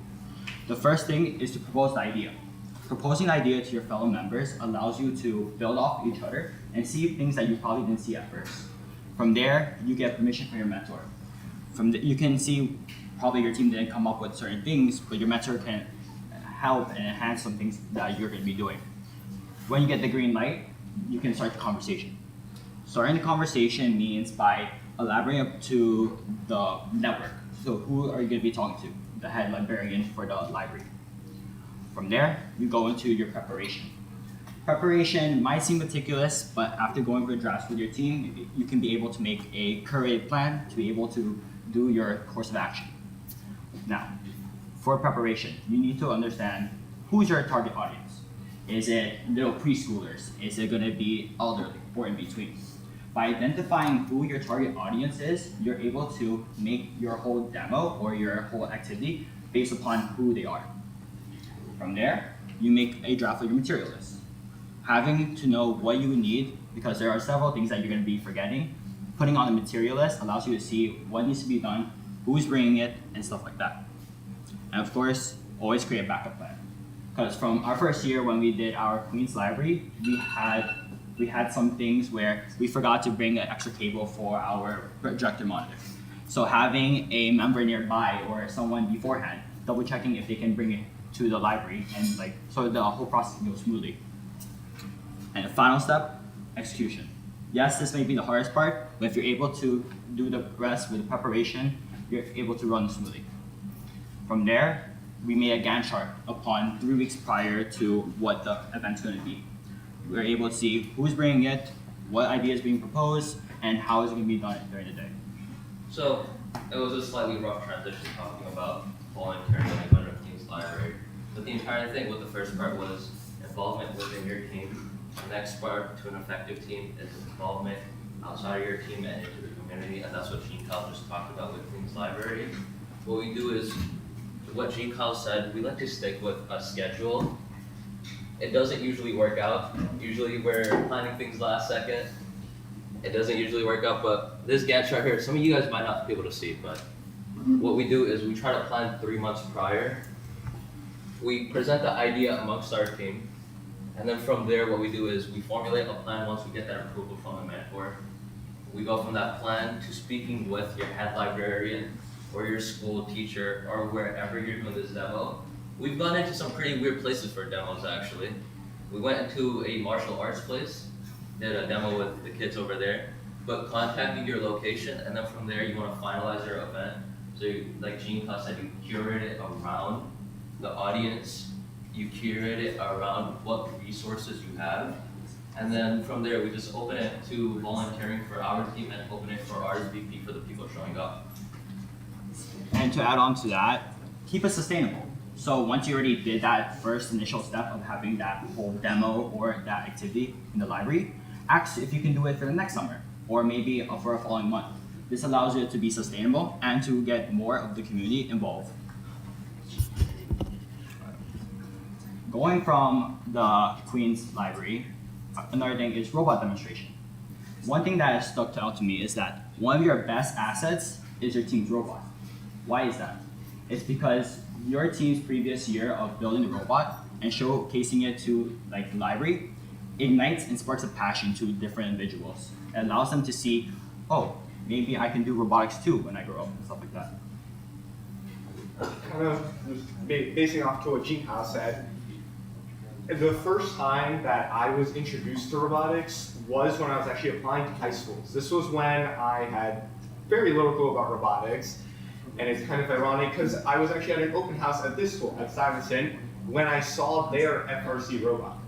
The first thing is to propose the idea. Proposing an idea to your fellow members allows you to build off each other and see things that you probably didn't see at first. From there, you get permission from your mentor. You can see probably your team didn't come up with certain things, but your mentor can help and enhance some things that you're going to be doing. When you get the green light, you can start the conversation. Starting the conversation means by elaborating up to the network. So who are you going to be talking to? The head librarian for the library. From there, you go into your preparation. Preparation might seem meticulous, but after going over the drafts with your team, you can be able to make a curated plan to be able to do your course of action. Now, for preparation, you need to understand who's your target audience. Is it little preschoolers? Is it going to be elderly or in between? By identifying who your target audience is, you're able to make your whole demo or your whole activity based upon who they are. From there, you make a draft of your material list. Having to know what you need, because there are several things that you're going to be forgetting, putting on a material list allows you to see what needs to be done, who's bringing it, and stuff like that. And of course, always create a backup plan. Because from our first year when we did our Queen's Library, we had some things where we forgot to bring an extra cable for our projector monitor. So having a member nearby or someone beforehand, double checking if they can bring it to the library, and so the whole process can go smoothly. And the final step, execution. Yes, this may be the hardest part, but if you're able to do the rest with the preparation, you're able to run smoothly. From there, we made a Gantt chart upon 3 weeks prior to what the event's going to be. We're able to see who's bringing it, what idea is being proposed, and how is it going to be done during the day. So it was a slightly rough transition talking about volunteering and going to the team's library. But the entire thing with the first part was involvement within your team. The next part to an effective team is involvement outside of your team and into the community, and that's what Jean Kyle just talked about with Queen's Library. What we do is, what Jean Kyle said, we like to stick with a schedule. It doesn't usually work out. Usually we're planning things last second. It doesn't usually work out, but this Gantt chart here, some of you guys might not be able to see, but what we do is we try to plan 3 months prior. We present the idea amongst our team, and then from there what we do is we formulate a plan once we get that approval from the mentor. We go from that plan to speaking with your head librarian or your school teacher or wherever you're doing this demo. We've gone into some pretty weird places for demos actually. We went into a martial arts place, did a demo with the kids over there, but contacting your location, and then from there you want to finalize your event. So like Jean Kyle said, you curate it around the audience, you curate it around what resources you have, and then from there we just open it to volunteering for our team and open it for RSVP for the people showing up. And to add on to that, keep it sustainable. So once you already did that first initial step of having that whole demo or that activity in the library, ask if you can do it for the next summer or maybe for a following month. This allows you to be sustainable and to get more of the community involved. Going from the Queen's Library, another thing is robot demonstration. One thing that has stuck out to me is that one of your best assets is your team's robot. Why is that? It's because your team's previous year of building the robot and showcasing it to the library ignites and sparks a passion to different individuals. It allows them to see, oh, maybe I can do robotics too when I grow up and stuff like that. Kind of just basing off to what Jinhao said, the first time that I was introduced to robotics was when I was actually applying to high schools. This was when I had very little clue about robotics, and it's kind of ironic because I was actually at an open house at this school, at Stuyvesant, when I saw their FRC robot.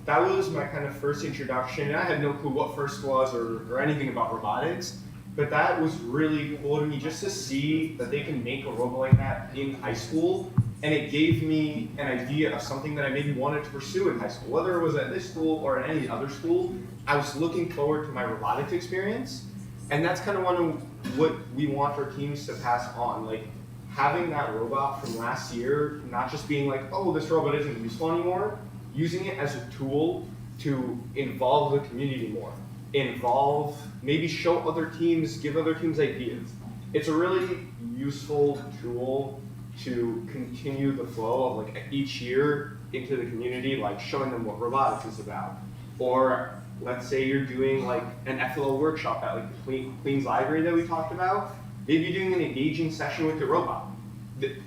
That was my kind of first introduction, and I had no clue what FIRST was or anything about robotics, but that was really cool to me just to see that they can make a robot like that in high school, and it gave me an idea of something that I maybe wanted to pursue in high school. Whether it was at this school or at any other school, I was looking forward to my robotics experience, and that's kind of one of what we want our teams to pass on. Like, having that robot from last year, not just being like, oh, this robot isn't useful anymore, using it as a tool to involve the community more, maybe show other teams, give other teams ideas. It's a really useful tool to continue the flow of like each year into the community, like showing them what robotics is about. Or let's say you're doing like an FLO workshop at like the Queen's Library that we talked about, maybe doing an engaging session with the robot.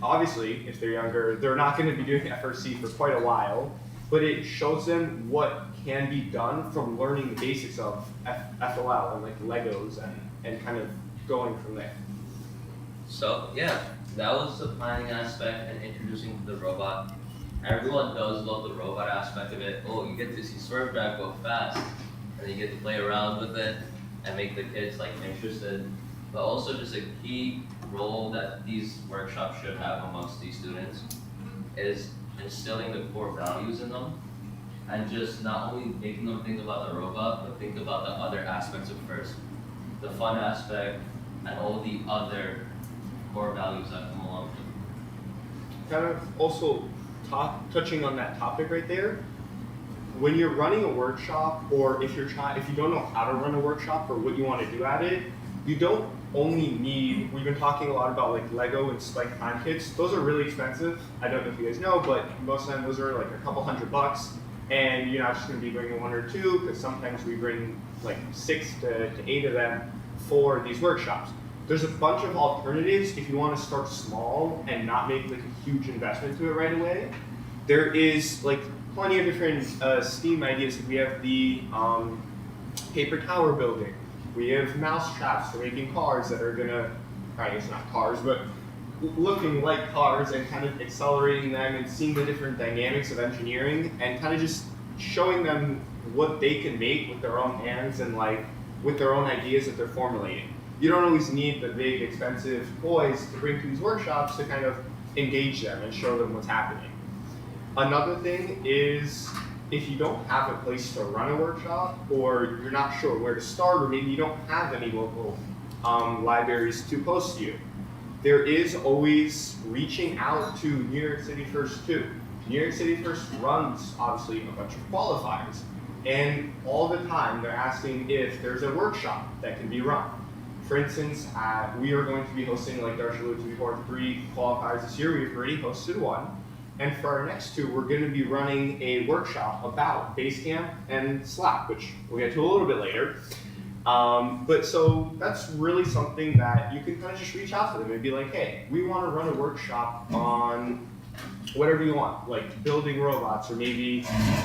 Obviously, if they're younger, they're not going to be doing FRC for quite a while, but it shows them what can be done from learning the basics of FLL and like Legos and kind of going from there. So yeah, that was the planning aspect and introducing the robot. Everyone does love the robot aspect of it. Oh, you get to see Swerve Drive go fast, and you get to play around with it and make the kids like interested. But also just a key role that these workshops should have amongst these students is instilling the core values in them, and just not only making them think about the robot, but think about the other aspects of FIRST, the fun aspect, and all the other core values that come along with it. Kind of also touching on that topic right there, when you're running a workshop, or if you don't know how to run a workshop or what you want to do at it, you don't only need, we've been talking a lot about like Lego and Spike Time kits. Those are really expensive. I don't know if you guys know, but most of the time those are like a couple $100, and you're not just going to be bringing one or two, because sometimes we bring like 6 to 8 of them for these workshops. There's a bunch of alternatives if you want to start small and not make like a huge investment to it right away. There is like plenty of different STEAM ideas. We have the paper tower building. We have mouse traps for making cars that are gonna, I guess not cars, but looking like cars, and kind of accelerating them and seeing the different dynamics of engineering and kind of just showing them what they can make with their own hands and like with their own ideas that they're formulating. You don't always need the big expensive toys to bring to these workshops to kind of engage them and show them what's happening. Another thing is, if you don't have a place to run a workshop, or you're not sure where to start, or maybe you don't have any local libraries too close to you, there is always reaching out to New York City First too. New York City First runs, obviously, a bunch of qualifiers, and all the time they're asking if there's a workshop that can be run. For instance, we are going to be hosting, like Darsh alluded to before, 3 qualifiers this year. We've already hosted 1. And for our next 2, we're going to be running a workshop about Basecamp and Slack, which we'll get to a little bit later. But so that's really something that you can kind of just reach out to them and be like, hey, we want to run a workshop on whatever you want, like building robots, or maybe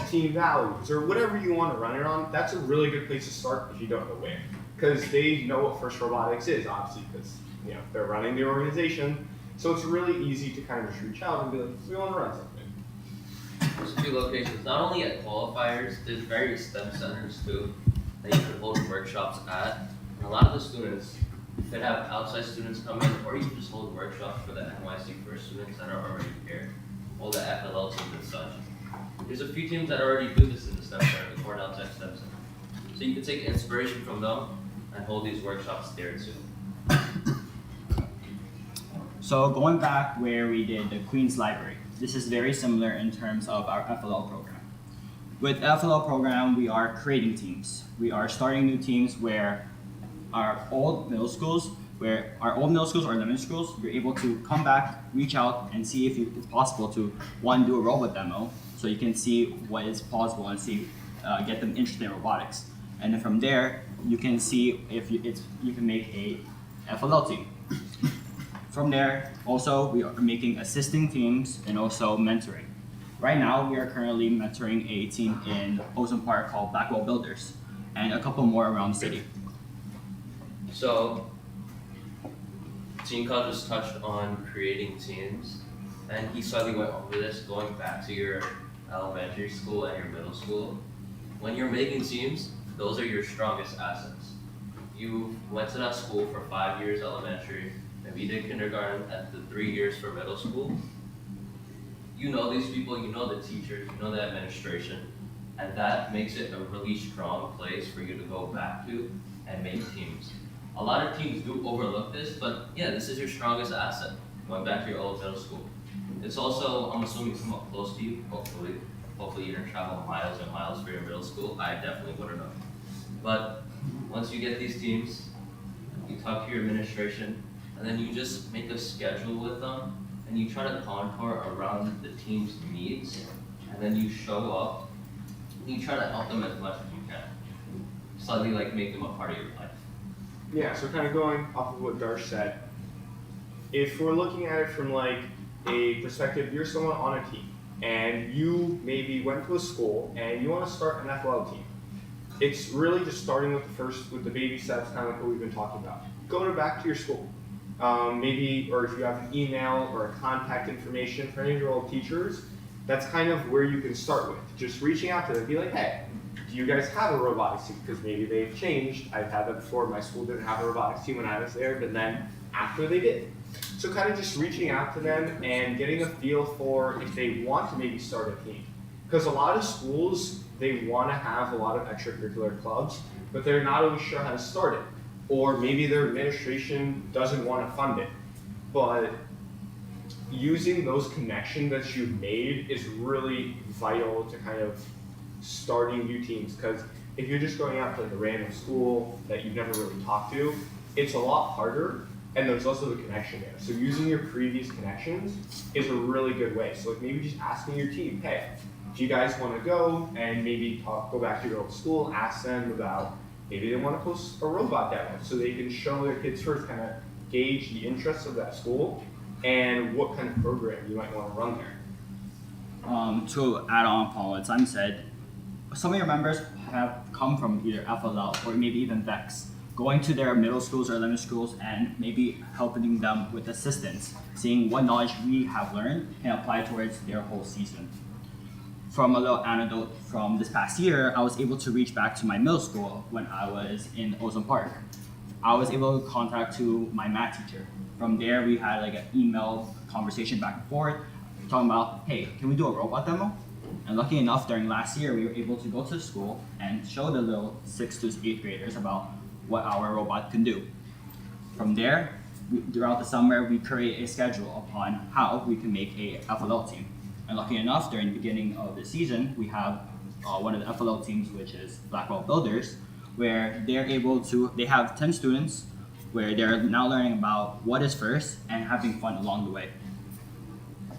team values, or whatever you want to run it on. That's a really good place to start if you don't know where, because they know what FIRST Robotics is, obviously, because they're running the organization. So it's really easy to kind of just reach out and be like, we want to run something. There's a few locations, not only at qualifiers, there's various STEM centers too that you can hold workshops at. And a lot of the students could have outside students come in, or you can just hold workshops for the NYC First students that are already here, all the FLL teams and such. There's a few teams that already do this in the STEM center, the Cornell Tech STEM Center. So you can take inspiration from them and hold these workshops there too. So going back where we did the Queen's Library, this is very similar in terms of our FLL program. With FLL program, we are creating teams. We are starting new teams where our old middle schools or elementary schools, we're able to come back, reach out, and see if it's possible to, one, do a robot demo, so you can see what is possible and see, get them interested in robotics. And then from there, you can see if you can make a FLL team. From there, also we are making assisting teams and also mentoring. Right now, we are currently mentoring a team in Ozone Park called Blackwell Builders, and a couple more around the city. So, Team Call just touched on creating teams, and he slightly went over this going back to your elementary school and your middle school. When you're making teams, those are your strongest assets. You went to that school for 5 years elementary, maybe you did kindergarten at the 3 years for middle school. You know these people, you know the teachers, you know the administration, and that makes it a really strong place for you to go back to and make teams. A lot of teams do overlook this, but yeah, this is your strongest asset, going back to your old middle school. It's also, I'm assuming, somewhat close to you, hopefully. Hopefully you didn't travel miles and miles for your middle school. I definitely wouldn't have. But once you get these teams, you talk to your administration, and then you just make a schedule with them, and you try to contour around the team's needs, and then you show up, and you try to help them as much as you can. Slightly like make them a part of your life. Yeah, so kind of going off of what Darsh said, if we're looking at it from like a perspective, you're someone on a team, and you maybe went to a school and you want to start an FLL team. It's really just starting with the baby steps, kind of like what we've been talking about. Go back to your school. Maybe, or if you have an email or a contact information for any of your old teachers, that's kind of where you can start with. Just reaching out to them, be like, hey, do you guys have a robotics team? Because maybe they've changed. I've had that before. My school didn't have a robotics team when I was there, but then after they did. So kind of just reaching out to them and getting a feel for if they want to maybe start a team. Because a lot of schools, they want to have a lot of extracurricular clubs, but they're not always sure how to start it. Or maybe their administration doesn't want to fund it. But using those connections that you've made is really vital to kind of starting new teams. Because if you're just going out to like a random school that you've never really talked to, it's a lot harder, and there's also the connection there. So using your previous connections is a really good way. So like maybe just asking your team, hey, do you guys want to go and maybe go back to your old school, ask them about maybe they want to post a robot demo so they can show their kids first, kind of gauge the interests of that school and what kind of program you might want to run there. To add on upon what Simon said, some of your members have come from either FLL or maybe even VEX, going to their middle schools or elementary schools and maybe helping them with assistance, seeing what knowledge we have learned and apply towards their whole season. From a little anecdote from this past year, I was able to reach back to my middle school when I was in Ozone Park. I was able to contact to my math teacher. From there, we had like an email conversation back and forth, talking about, hey, can we do a robot demo? And lucky enough, during last year, we were able to go to the school and show the little 6th to 8th graders about what our robot can do. From there, throughout the summer, we create a schedule upon how we can make a FLL team. And lucky enough, during the beginning of the season, we have one of the FLL teams, which is Blackwell Builders, where they have 10 students, where they're now learning about what is FIRST and having fun along the way.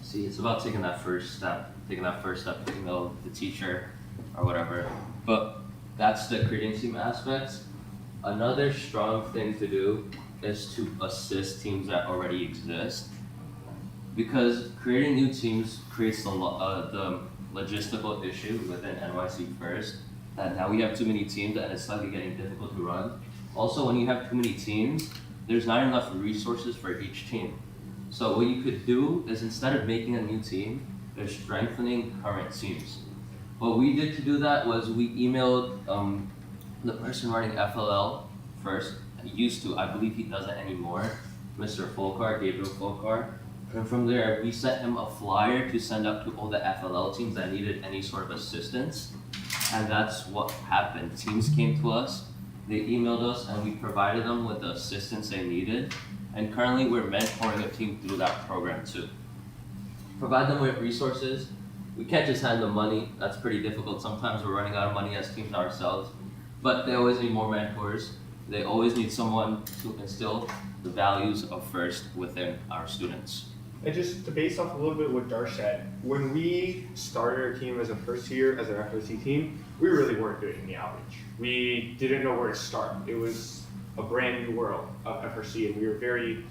See, it's about taking that first step, getting to know the teacher or whatever. But that's the creating team aspect. Another strong thing to do is to assist teams that already exist. Because creating new teams creates the logistical issue within NYC First, that now we have too many teams and it's slightly getting difficult to run. Also, when you have too many teams, there's not enough resources for each team. So what you could do is, instead of making a new team, is strengthening current teams. What we did to do that was we emailed the person running FLL first. He used to, I believe he doesn't anymore, Mr. Folkar, Gabriel Folkar. And from there, we sent him a flyer to send up to all the FLL teams that needed any sort of assistance. And that's what happened. Teams came to us, they emailed us, and we provided them with the assistance they needed. And currently, we're mentoring a team through that program too. Provide them with resources. We can't just hand them money. That's pretty difficult. Sometimes we're running out of money as teams ourselves. But they always need more mentors. They always need someone to instill the values of FIRST within our students. And just to base off a little bit what Darsh said, when we started our team as a first year, as an FRC team, we really weren't doing any outreach. We didn't know where to start. It was a brand new world of FRC, and we were very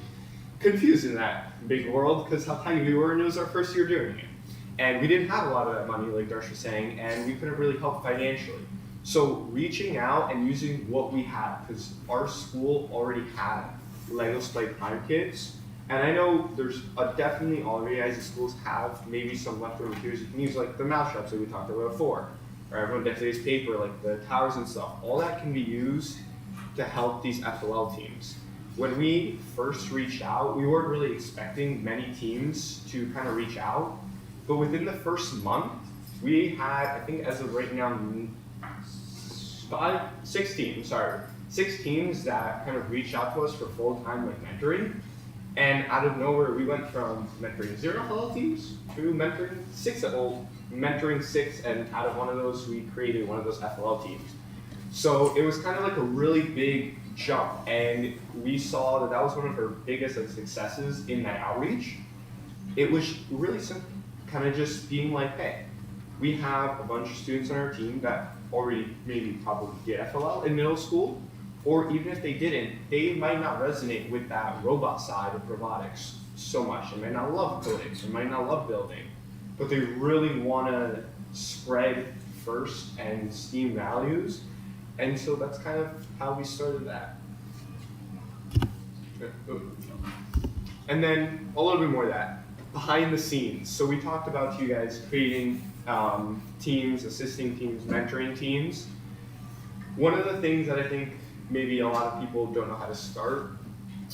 confused in that big world because how tiny we were, and it was our first year doing it. And we didn't have a lot of that money, like Darsh was saying, and we couldn't really help financially. So reaching out and using what we had, because our school already had Lego Splay Prime kits, and I know there's definitely all of you guys' schools have maybe some leftover materials you can use, like the mouse traps that we talked about before, or everyone definitely has paper, like the towers and stuff. All that can be used to help these FLL teams. When we first reached out, we weren't really expecting many teams to kind of reach out, but within the first month, we had, I think as of right now, 6 teams that kind of reached out to us for full-time like mentoring. And out of nowhere, we went from mentoring 0 FLL teams to mentoring 6, and out of one of those, we created one of those FLL teams. So it was kind of like a really big jump, and we saw that that was one of our biggest successes in that outreach. It was really simple, kind of just being like, hey, we have a bunch of students on our team that already maybe probably did FLL in middle school, or even if they didn't, they might not resonate with that robot side of robotics so much. They might not love coding, they might not love building, but they really want to spread FIRST and STEAM values. And so that's kind of how we started that. And then a little bit more of that, behind the scenes. So we talked about you guys creating teams, assisting teams, mentoring teams. One of the things that I think maybe a lot of people don't know how to start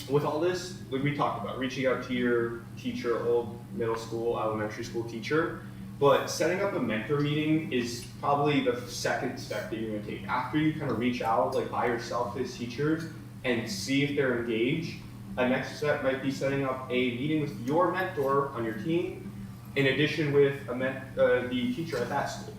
with all this, like we talked about, reaching out to your teacher, old middle school, elementary school teacher, but setting up a mentor meeting is probably the second step that you're gonna take. After you kind of reach out like by yourself to these teachers and see if they're engaged, a next step might be setting up a meeting with your mentor on your team, in addition with the teacher at that school.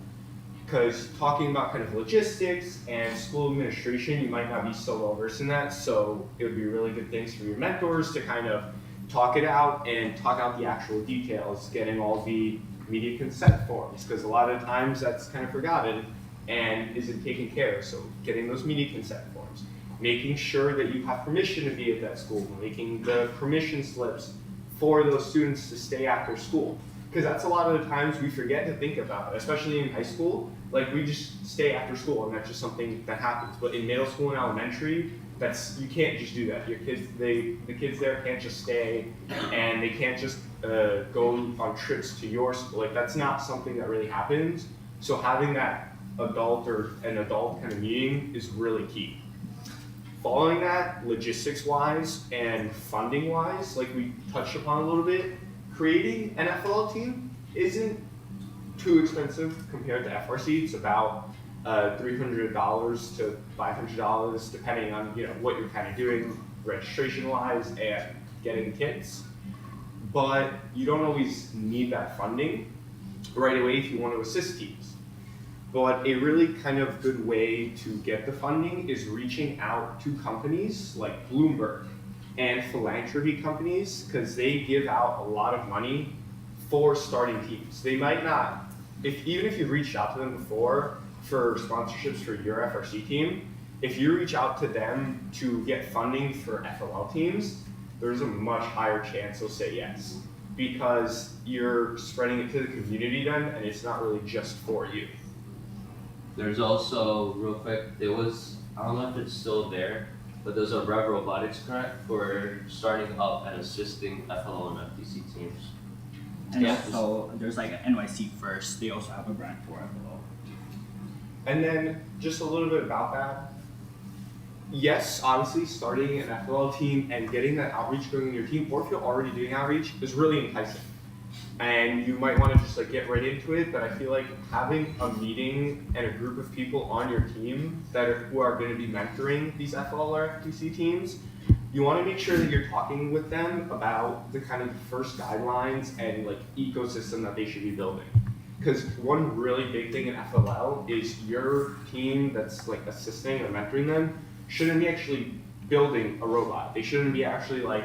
Because talking about kind of logistics and school administration, you might not be so well versed in that, so it would be really good things for your mentors to kind of talk it out and talk out the actual details, getting all the media consent forms, because a lot of times that's kind of forgotten and isn't taken care of. So getting those media consent forms, making sure that you have permission to be at that school, making the permission slips for those students to stay after school. Because that's a lot of the times we forget to think about it, especially in high school. Like we just stay after school and that's just something that happens. But in middle school and elementary, you can't just do that. Your kids, the kids there can't just stay, and they can't just go on trips to your school. Like that's not something that really happens. So having that adult or an adult kind of meeting is really key. Following that, logistics-wise and funding-wise, like we touched upon a little bit, creating an FLL team isn't too expensive compared to FRC. It's about $300 to $500, depending on what you're kind of doing registration-wise and getting kits. But you don't always need that funding right away if you want to assist teams. But a really kind of good way to get the funding is reaching out to companies like Bloomberg and philanthropy companies, because they give out a lot of money for starting teams. They might not, even if you've reached out to them before for sponsorships for your FRC team, if you reach out to them to get funding for FLL teams, there's a much higher chance they'll say yes, because you're spreading it to the community then, and it's not really just for you. There's also, real quick, I don't know if it's still there, but there's a Rev Robotics grant for starting up and assisting FLL and FDC teams. And yeah, so there's like an NYC First, they also have a grant for FLL. And then just a little bit about that. Yes, obviously starting an FLL team and getting that outreach going in your team, or if you're already doing outreach, is really enticing. And you might want to just like get right into it, but I feel like having a meeting and a group of people on your team who are going to be mentoring these FLL or FTC teams, you want to make sure that you're talking with them about the kind of first guidelines and like ecosystem that they should be building. Because one really big thing in FLL is your team that's like assisting or mentoring them shouldn't be actually building a robot. They shouldn't be actually like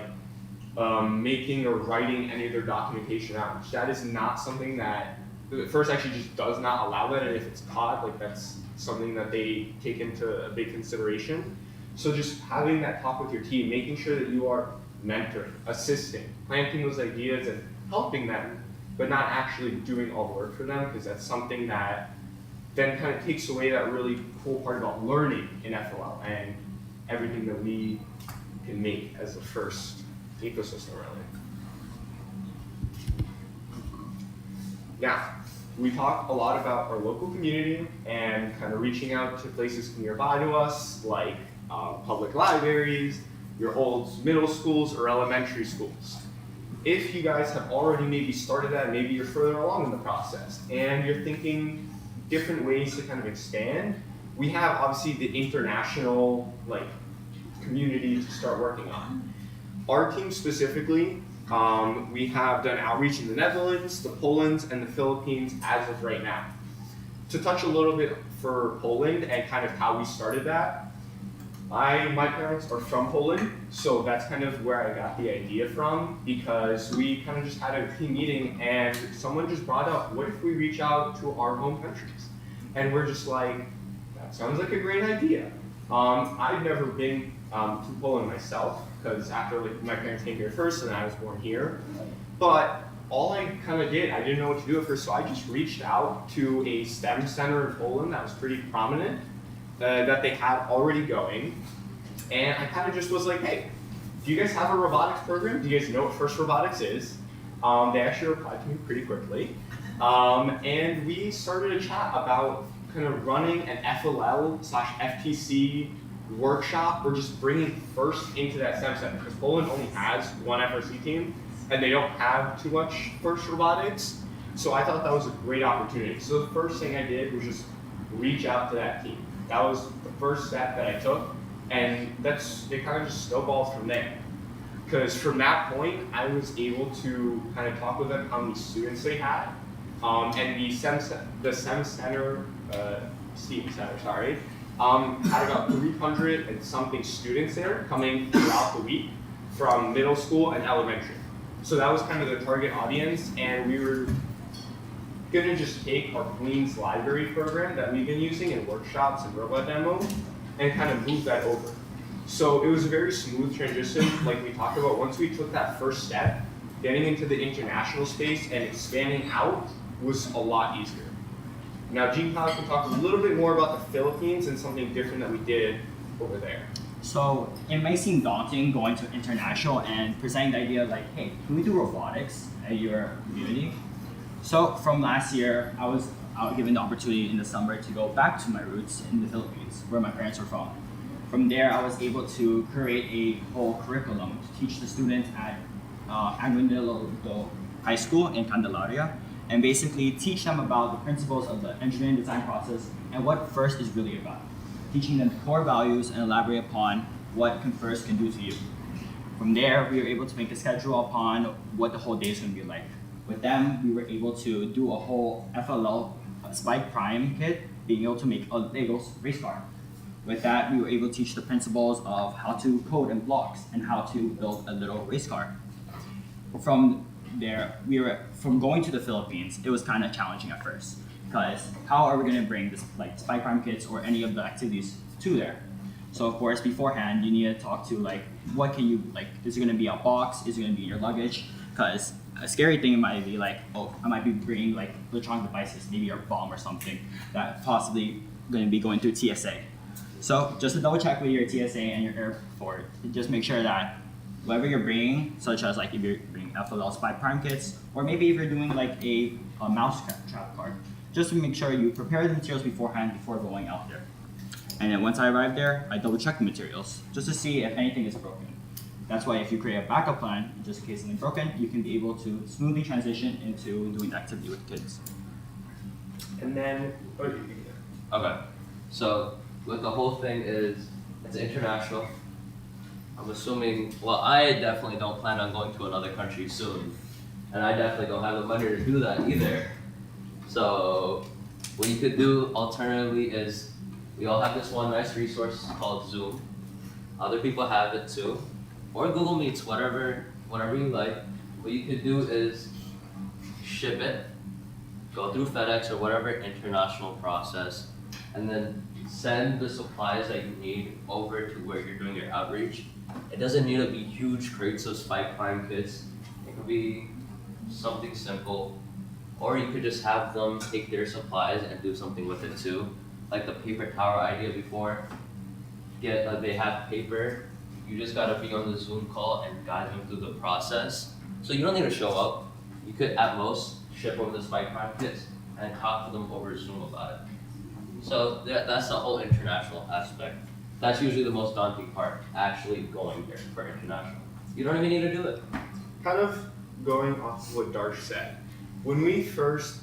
making or writing any of their documentation out, which that is not something that the FRC actually just does not allow that, and if it's caught, like that's something that they take into a big consideration. So just having that talk with your team, making sure that you are mentoring, assisting, planting those ideas and helping them, but not actually doing all the work for them, because that's something that then kind of takes away that really cool part about learning in FOL and everything that we can make as the first ecosystem, really. Now, we talk a lot about our local community and kind of reaching out to places nearby to us, like public libraries, your old middle schools or elementary schools. If you guys have already maybe started that, maybe you're further along in the process, and you're thinking different ways to kind of expand, we have obviously the international community to start working on. Our team specifically, we have done outreach in the Netherlands, the Poland, and the Philippines as of right now. To touch a little bit for Poland and kind of how we started that, my parents are from Poland, so that's kind of where I got the idea from, because we kind of just had a team meeting and someone just brought up, what if we reach out to our home countries? And we're just like, that sounds like a great idea. I've never been to Poland myself, because after my parents came here first and I was born here. But all I kind of did, I didn't know what to do at first, so I just reached out to a STEM center in Poland that was pretty prominent, that they had already going. And I kind of just was like, hey, do you guys have a robotics program? Do you guys know what FIRST Robotics is? They actually replied to me pretty quickly. And we started a chat about kind of running an FLL/FTC workshop, or just bringing FIRST into that STEM center, because Poland only has one FRC team and they don't have too much FIRST robotics. So I thought that was a great opportunity. So the first thing I did was just reach out to that team. That was the first step that I took, and it kind of just snowballed from there. Because from that point, I was able to kind of talk with them how many students they had, and the STEM center, STEAM center, sorry, had about 300 and something students there coming throughout the week from middle school and elementary. So that was kind of the target audience, and we were gonna just take our Queens Library program that we've been using in workshops and robot demo and kind of move that over. So it was a very smooth transition, like we talked about. Once we took that first step, getting into the international space and expanding out was a lot easier. Now, Gene Powell can talk a little bit more about the Philippines and something different that we did over there. So it may seem daunting going to international and presenting the idea like, hey, can we do robotics at your community? So from last year, I was given the opportunity in the summer to go back to my roots in the Philippines, where my parents were from. From there, I was able to create a whole curriculum to teach the students at Aguinaldo High School in Candelaria, and basically teach them about the principles of the engineering design process and what FIRST is really about. Teaching them core values and elaborate upon what FIRST can do to you. From there, we were able to make a schedule upon what the whole day is going to be like. With them, we were able to do a whole FLL Spike Prime kit, being able to make a Lego race car. With that, we were able to teach the principles of how to code in blocks and how to build a little race car. From there, from going to the Philippines, it was kind of challenging at first, because how are we going to bring this Spike Prime kits or any of the activities to there? So of course, beforehand, you need to talk to what can you, is it going to be a box? Is it going to be in your luggage? Because a scary thing might be oh, I might be bringing electronic devices, maybe a bomb or something that possibly going to be going through TSA. So just to double check with your TSA and your airport, just make sure that whatever you're bringing, such as if you're bringing FLL Spy Prime kits, or maybe if you're doing a mouse trap card, just to make sure you prepare the materials beforehand before going out there. And then once I arrive there, I double check the materials just to see if anything is broken. That's why if you create a backup plan, just in case something's broken, you can be able to smoothly transition into doing the activity with the kids. And then, Okay, so what the whole thing is, it's international. I'm assuming, well, I definitely don't plan on going to another country soon. And I definitely don't have the money to do that either. So what you could do alternatively is, we all have this one nice resource called Zoom. Other people have it too. Or Google Meets, whatever whatever you like. What you could do is ship it, go through FedEx or whatever international process, and then send the supplies that you need over to where you're doing your outreach. It doesn't need to be huge crates of spike climb kits. It could be something simple, or you could just have them take their supplies and do something with it too. Like the paper tower idea before. They have paper. You just gotta be on the Zoom call and guide them through the process. So you don't need to show up. You could at most ship over the spike climb kits and talk to them over Zoom about it. So that's the whole international aspect. That's usually the most daunting part, actually going there for international. You don't even need to do it. Kind of going off of what Darsh said, when we first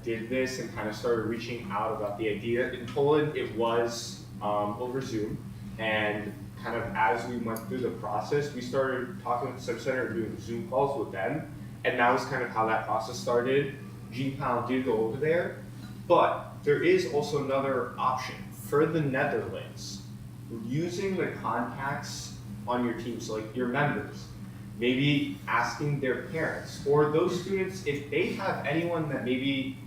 did this and kind of started reaching out about the idea, in Poland it was over Zoom, and kind of as we went through the process, we started talking with the subcenter and doing Zoom calls with them, and that was kind of how that process started. G-Pound did go over there, but there is also another option for the Netherlands. Using the contacts on your team, so like your members, maybe asking their parents or those students if they have anyone that maybe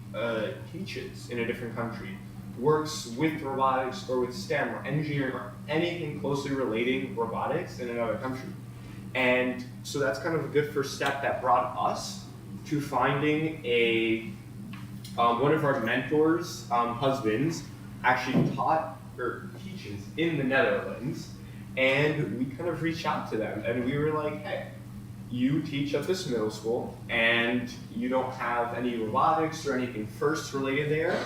teaches in a different country, works with robotics or with STEM or engineering or anything closely relating robotics in another country. And so that's kind of a good first step that brought us to finding one of our mentors' husbands actually taught or teaches in the Netherlands, and we kind of reached out to them and we were like, hey, you teach at this middle school and you don't have any robotics or anything FIRST related there.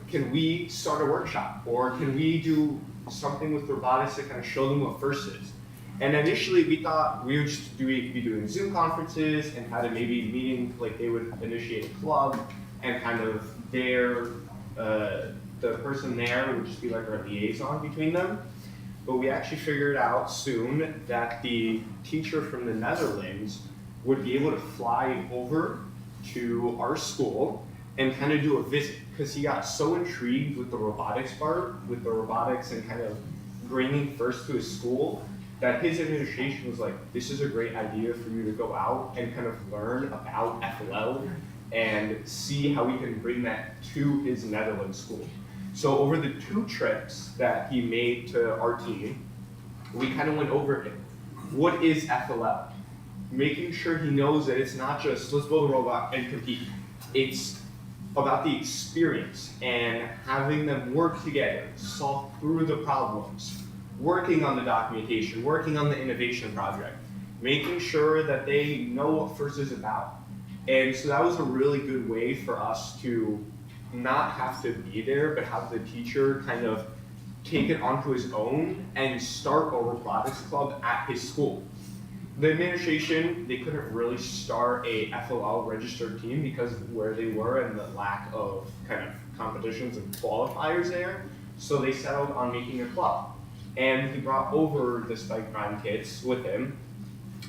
Can we start a workshop, or can we do something with robotics to kind of show them what FIRST is? And initially we thought we would just be doing Zoom conferences and had a maybe meeting, like they would initiate a club and kind of the person there would just be like our liaison between them. But we actually figured out soon that the teacher from the Netherlands would be able to fly over to our school and kind of do a visit, because he got so intrigued with the robotics part, with the robotics and kind of bringing FIRST to his school, that his administration was like, this is a great idea for you to go out and kind of learn about FLL and see how we can bring that to his Netherlands school. So over the 2 trips that he made to our team, we kind of went over it. What is FLL? Making sure he knows that it's not just, let's build a robot and compete. It's about the experience and having them work together, solve through the problems, working on the documentation, working on the innovation project, making sure that they know what FIRST is about. And so that was a really good way for us to not have to be there, but have the teacher kind of take it onto his own and start a robotics club at his school. The administration, they couldn't really start a FLL registered team because of where they were and the lack of kind of competitions and qualifiers there. So they settled on making a club. And he brought over the spike prime kits with him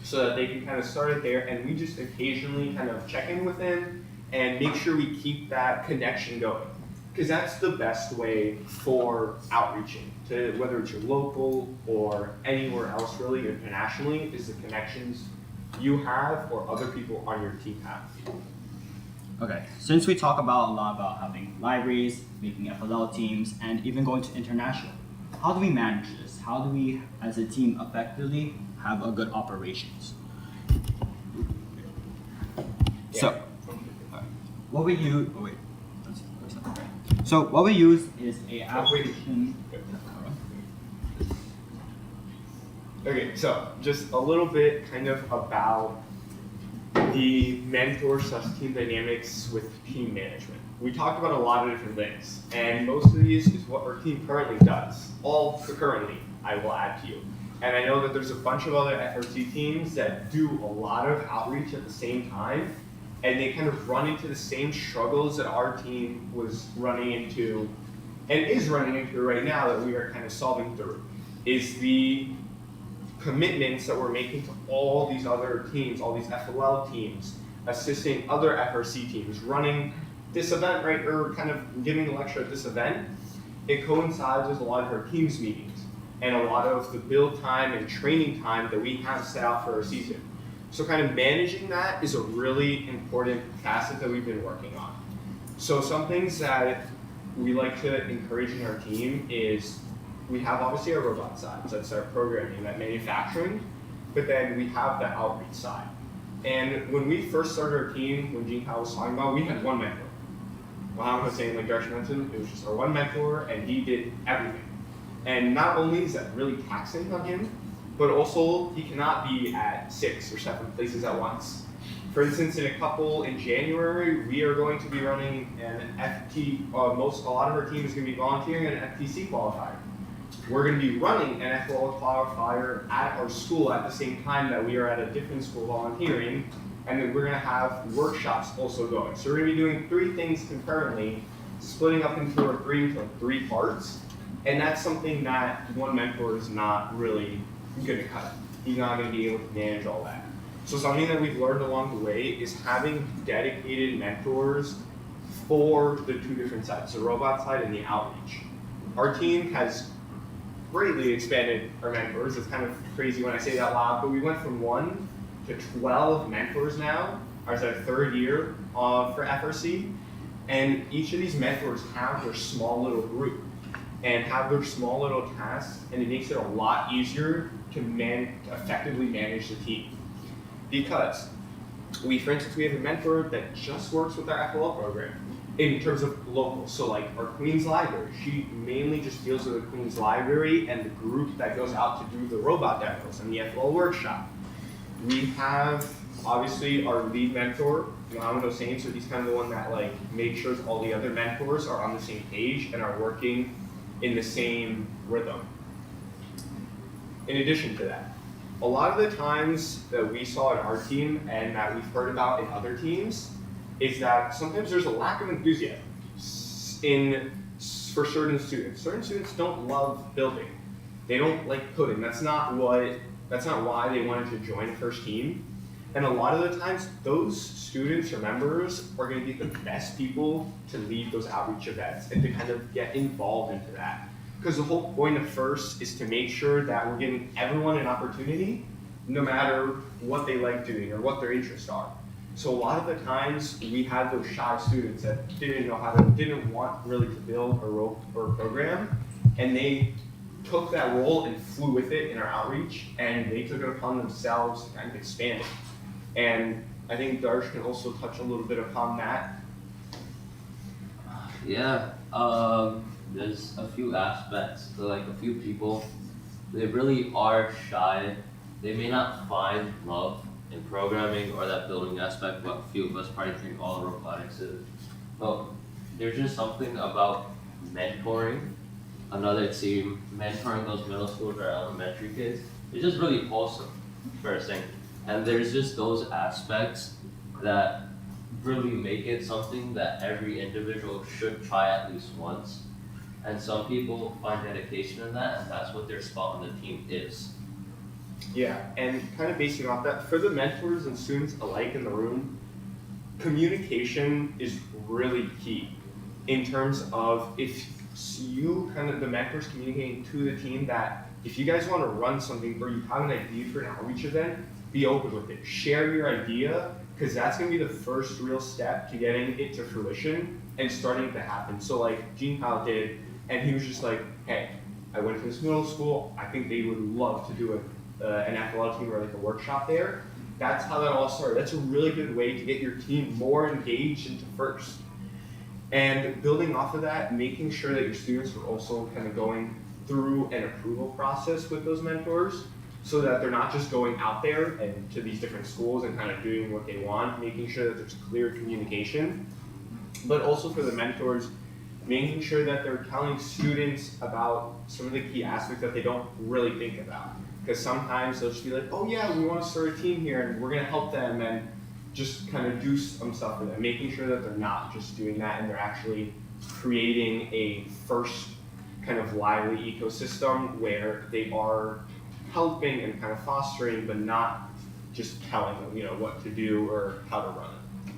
so that they can kind of start it there, and we just occasionally kind of check in with him and make sure we keep that connection going. Because that's the best way for outreaching, to whether it's your local or anywhere else really internationally, is the connections you have or other people on your team have. Okay, since we talk about a lot about having libraries, making FLL teams, and even going to international, how do we manage this? How do we, as a team, effectively have a good operations? So, what we use, So what we use is a application. Okay, so just a little bit kind of about the mentor/team dynamics with team management. We talked about a lot of different things, and most of these is what our team currently does. All currently, I will add to you. And I know that there's a bunch of other FRC teams that do a lot of outreach at the same time, and they kind of run into the same struggles that our team was running into and is running into right now that we are kind of solving through, is the commitments that we're making to all these other teams, all these FLL teams, assisting other FRC teams, running this event, right, or kind of giving a lecture at this event. It coincides with a lot of our teams meetings and a lot of the build time and training time that we have set out for our season. So kind of managing that is a really important facet that we've been working on. So some things that we like to encourage in our team is we have obviously our robot side, so that's our programming, that manufacturing, but then we have the outreach side. And when we first started our team, when Gene Powell was talking about, we had one mentor. Muhammad was saying, like Darsh mentioned, it was just our one mentor, and he did everything. And not only is that really taxing on him, but also he cannot be at 6 or 7 places at once. For instance, in January, we are going to be running an FT, a lot of our team is going to be volunteering at an FTC qualifier. We're going to be running an FLL qualifier at our school at the same time that we are at a different school volunteering, and then we're going to have workshops also going. So we're going to be doing 3 things concurrently, splitting up into our 3 parts, and that's something that one mentor is not really going to cut. He's not going to be able to manage all that. So something that we've learned along the way is having dedicated mentors for the 2 different sides, the robot side and the outreach. Our team has greatly expanded our mentors. It's kind of crazy when I say that loud, but we went from 1 to 12 mentors now. Ours is our 3rd year for FRC, and each of these mentors have their small little group and have their small little tasks, and it makes it a lot easier to effectively manage the team. Because for instance, we have a mentor that just works with our FLL program in terms of local. So like our Queens Library, she mainly just deals with the Queens Library and the group that goes out to do the robot demos and the FLL workshop. We have obviously our lead mentor, Muhammad Hossein, so he's kind of the one that like makes sure all the other mentors are on the same page and are working in the same rhythm. In addition to that, a lot of the times that we saw in our team and that we've heard about in other teams is that sometimes there's a lack of enthusiasm for certain students. Certain students don't love building. They don't like coding. That's not why they wanted to join First Team. And a lot of the times, those students or members are going to be the best people to lead those outreach events and to kind of get involved into that. Because the whole point of First is to make sure that we're giving everyone an opportunity, no matter what they like doing or what their interests are. So a lot of the times, we had those shy students that didn't want really to build or program, and they took that role and flew with it in our outreach, and they took it upon themselves to kind of expand it. And I think Darsh can also touch a little bit upon that. Yeah, there's a few aspects to like a few people. They really are shy. They may not find love in programming or that building aspect, but a few of us probably think all robotics is. But there's just something about mentoring another team, mentoring those middle school or elementary kids. It's just really wholesome, first thing. And there's just those aspects that really make it something that every individual should try at least once. And some people find dedication in that, and that's what their spot on the team is. Yeah, and kind of basing off that, for the mentors and students alike in the room, communication is really key in terms of if you the mentors communicating to the team that if you guys want to run something or you have an idea for an outreach event, be open with it. Share your idea, because that's going to be the first real step to getting it to fruition and starting to happen. So like Gene Powell did, and he was just like, hey, I went to this middle school, I think they would love to do an FLL team or like a workshop there. That's how that all started. That's a really good way to get your team more engaged into First. And building off of that, making sure that your students are also kind of going through an approval process with those mentors so that they're not just going out there and to these different schools and kind of doing what they want, making sure that there's clear communication, but also for the mentors, making sure that they're telling students about some of the key aspects that they don't really think about. Because sometimes they'll just be like, oh yeah, we want to start a team here and we're going to help them and just kind of do some stuff for them, making sure that they're not just doing that and they're actually creating a First kind of lively ecosystem where they are helping and kind of fostering, but not just telling them, what to do or how to run it.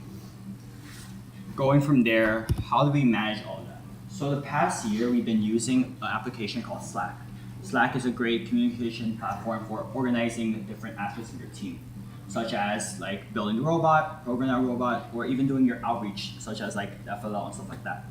Going from there, how do we manage all that? So the past year, we've been using an application called Slack. Slack is a great communication platform for organizing different aspects of your team. such as like building a robot, programming a robot, or even doing your outreach, such as like the FLL and stuff like that.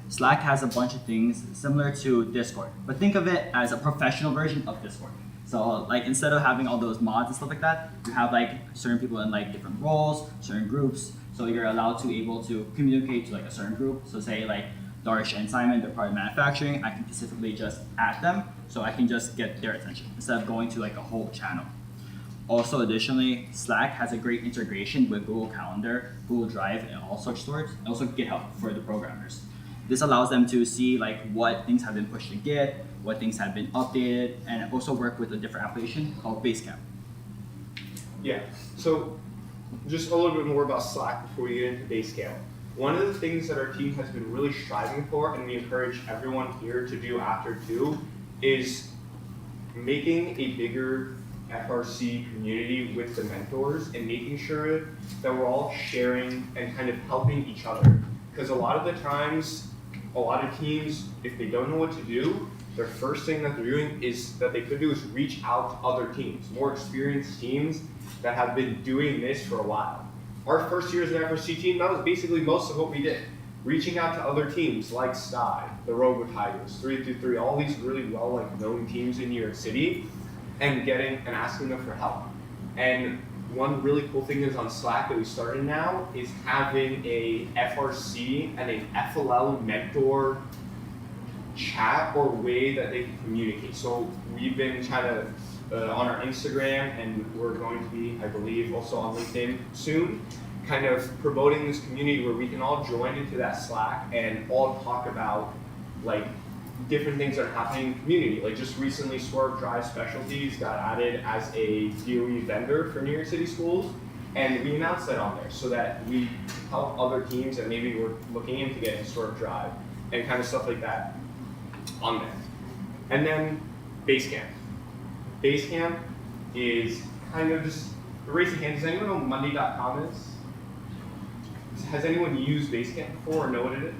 Slack has a bunch of things similar to Discord, but think of it as a professional version of Discord. So like instead of having all those mods and stuff like that, you have like certain people in like different roles, certain groups. So you're allowed to able to communicate to like a certain group. So say like Darsh and Simon, they're part of manufacturing. I can specifically just add them, so I can just get their attention instead of going to like a whole channel. Also, additionally, Slack has a great integration with Google Calendar, Google Drive, and all such sorts, and also GitHub for the programmers. This allows them to see like what things have been pushed to Git, what things have been updated, and also work with a different application called Basecamp. Yeah, so just a little bit more about Slack before we get into Basecamp. One of the things that our team has been really striving for, and we encourage everyone here to do after too, is making a bigger FRC community with the mentors and making sure that we're all sharing and kind of helping each other. Because a lot of the times, a lot of teams, if they don't know what to do, their first thing that they're doing is that they could do is reach out to other teams, more experienced teams that have been doing this for a while. Our first year as an FRC team, that was basically most of what we did. Reaching out to other teams like Sty, the Robo Tigers, 333, all these really well known teams in New York City, and asking them for help. And one really cool thing is on Slack that we started now is having a FRC and an FLL mentor chat or way that they can communicate. So we've been trying to, on our Instagram, and we're going to be, I believe, also on LinkedIn soon, kind of promoting this community where we can all join into that Slack and all talk about like different things that are happening in the community. Like just recently, Swerve Drive Specialties got added as a DOE vendor for New York City schools, and we announced that on there so that we help other teams that maybe were looking into getting Swerve Drive and kind of stuff like that on there. And then Basecamp. Basecamp is kind of just, raise your hand, does anyone know what Monday.com is? Has anyone used Basecamp before or know what it is?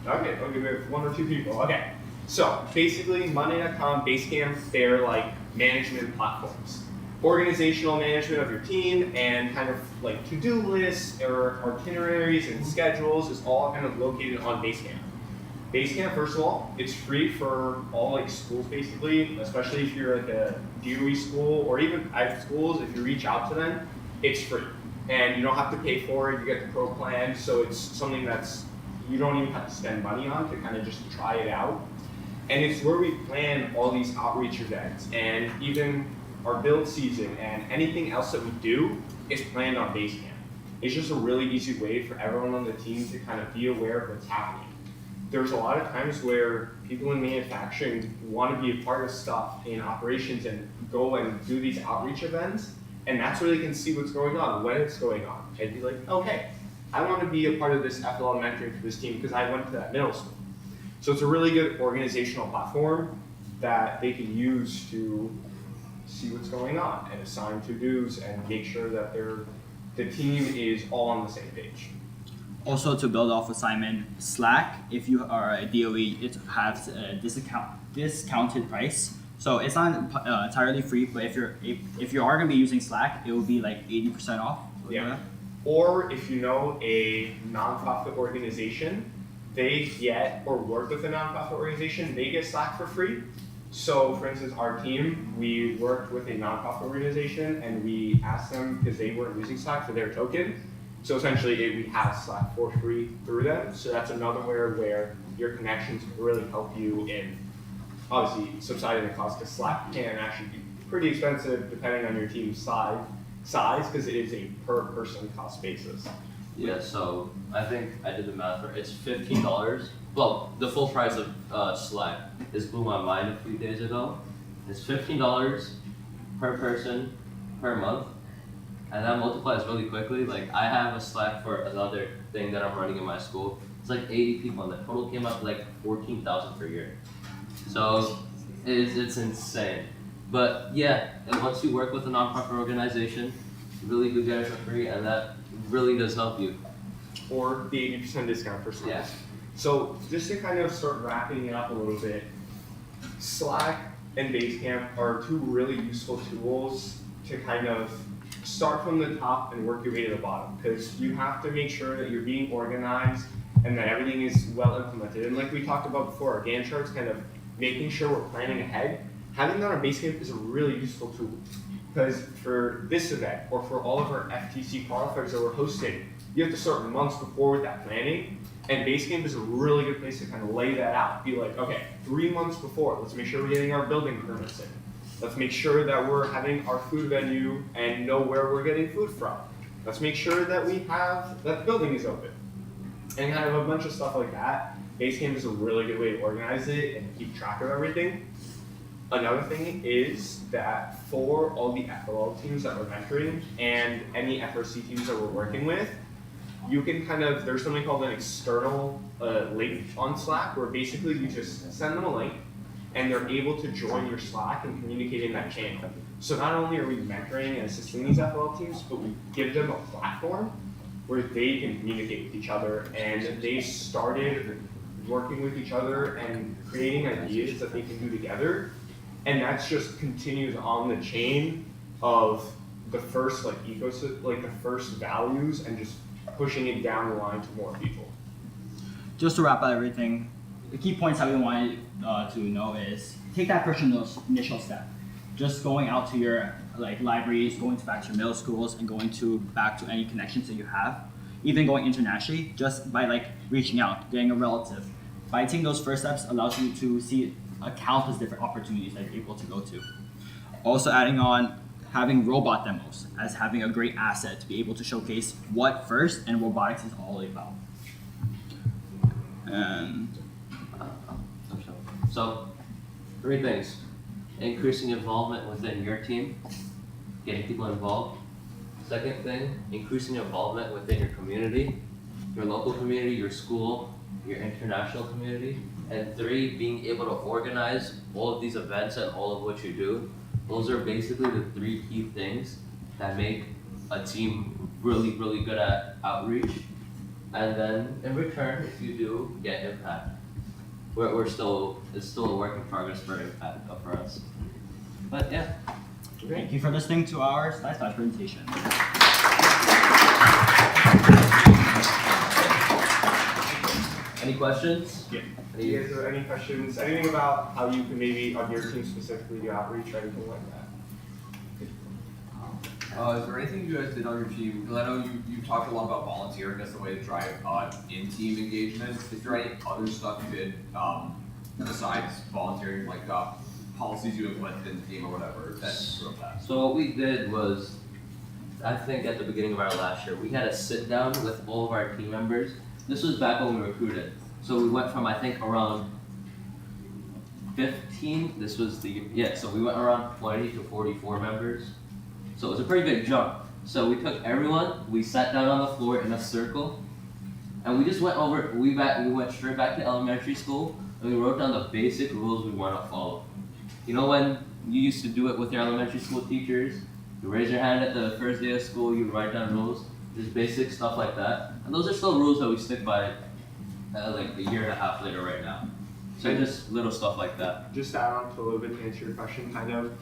Okay, we have one or two people. Okay, so basically Monday.com, Basecamp, they're like management platforms. Organizational management of your team and kind of like to-do lists or itineraries and schedules is all kind of located on Basecamp. Basecamp, first of all, it's free for all like schools basically, especially if you're like a DOE school or even private schools, if you reach out to them, it's free. And you don't have to pay for it, you get the pro plan, so it's something that's, you don't even have to spend money on to kind of just try it out. And it's where we plan all these outreach events and even our build season and anything else that we do is planned on Basecamp. It's just a really easy way for everyone on the team to kind of be aware of what's happening. There's a lot of times where people in manufacturing want to be a part of stuff in operations and go and do these outreach events, and that's where they can see what's going on, when it's going on, and be like, okay, I want to be a part of this FLL mentoring for this team because I went to that middle school. So it's a really good organizational platform that they can use to see what's going on and assign to-dos and make sure that the team is all on the same page. Also, to build off of Simon, Slack, if you are a DOE, it has a discounted price. So it's not entirely free, but if you are going to be using Slack, it will be like 80% off. Yeah. Or if you know a nonprofit organization, they get, or work with a nonprofit organization, they get Slack for free. So for instance, our team, we worked with a nonprofit organization and we asked them, because they weren't using Slack for their token, so essentially we have Slack for free through them. So that's another where your connections can really help you in obviously subsiding the cost, because Slack can actually be pretty expensive depending on your team's size, because it is a per person cost basis. Yeah, so I think I did the math right. It's $15. Well, the full price of Slack. This blew my mind a few days ago. It's $15 per person per month, and that multiplies really quickly. Like I have a Slack for another thing that I'm running in my school. It's like 80 people, and the total came up to like 14,000 per year. So it's insane. But yeah, and once you work with a nonprofit organization, you really do get it for free, and that really does help you. Or the 80% discount for schools. Yeah. So just to kind of start wrapping it up a little bit, Slack and Basecamp are two really useful tools to kind of start from the top and work your way to the bottom, because you have to make sure that you're being organized and that everything is well implemented. And like we talked about before, Gantt charts, kind of making sure we're planning ahead. Having that on Basecamp is a really useful tool, because for this event or for all of our FTC qualifiers that we're hosting, you have to start months before with that planning. And Basecamp is a really good place to kind of lay that out. Be like, okay, 3 months before, let's make sure we're getting our building permits in. Let's make sure that we're having our food venue and know where we're getting food from. Let's make sure that we have, that the building is open. And kind of a bunch of stuff like that. Basecamp is a really good way to organize it and keep track of everything. Another thing is that for all the FLL teams that we're mentoring and any FRC teams that we're working with, you can kind of, there's something called an external link on Slack where basically you just send them a link and they're able to join your Slack and communicate in that channel. So not only are we mentoring and assisting these FLL teams, but we give them a platform where they can communicate with each other, and they started working with each other and creating ideas that they can do together. And that's just continues on the chain of the first like ecosystem, like the first values, and just pushing it down the line to more people. Just to wrap up everything, the key points that we wanted to know is take that first initial step. Just going out to your libraries, going back to your middle schools, and going back to any connections that you have. Even going internationally, just by reaching out, getting a relative. By taking those first steps allows you to see countless different opportunities that you're able to go to. Also adding on, having robot demos as having a great asset to be able to showcase what FIRST and robotics is all about. So, 3 things. Increasing involvement within your team, getting people involved. Second thing, increasing involvement within your community, your local community, your school, your international community. And 3, being able to organize all of these events and all of what you do. Those are basically the 3 key things that make a team really, really good at outreach. And then in return, if you do get impact, it's still a work in progress for impact for us. But yeah. Thank you for listening to our StuySplash presentation. Any questions? Yeah. Do you guys have any questions? Anything about how you can maybe on your team specifically do outreach or anything like that? Is there anything you guys did on your team? Because I know you talked a lot about volunteering as a way to drive in-team engagement. Is there any other stuff you did besides volunteering, like policies you implemented in the team or whatever that drove that? So what we did was, I think at the beginning of our last year, we had a sit down with all of our team members. This was back when we recruited. So we went from, I think, around 15, so we went around 20 to 44 members. So it was a pretty big jump. So we took everyone, we sat down on the floor in a circle, and we just went over, we went straight back to elementary school, and we wrote down the basic rules we want to follow. You know when you used to do it with your elementary school teachers? You raise your hand at the first day of school, you write down rules, just basic stuff like that. And those are still rules that we stick by like a year and a half later right now. So just little stuff like that. Just to add on to a little bit to answer your question, kind of,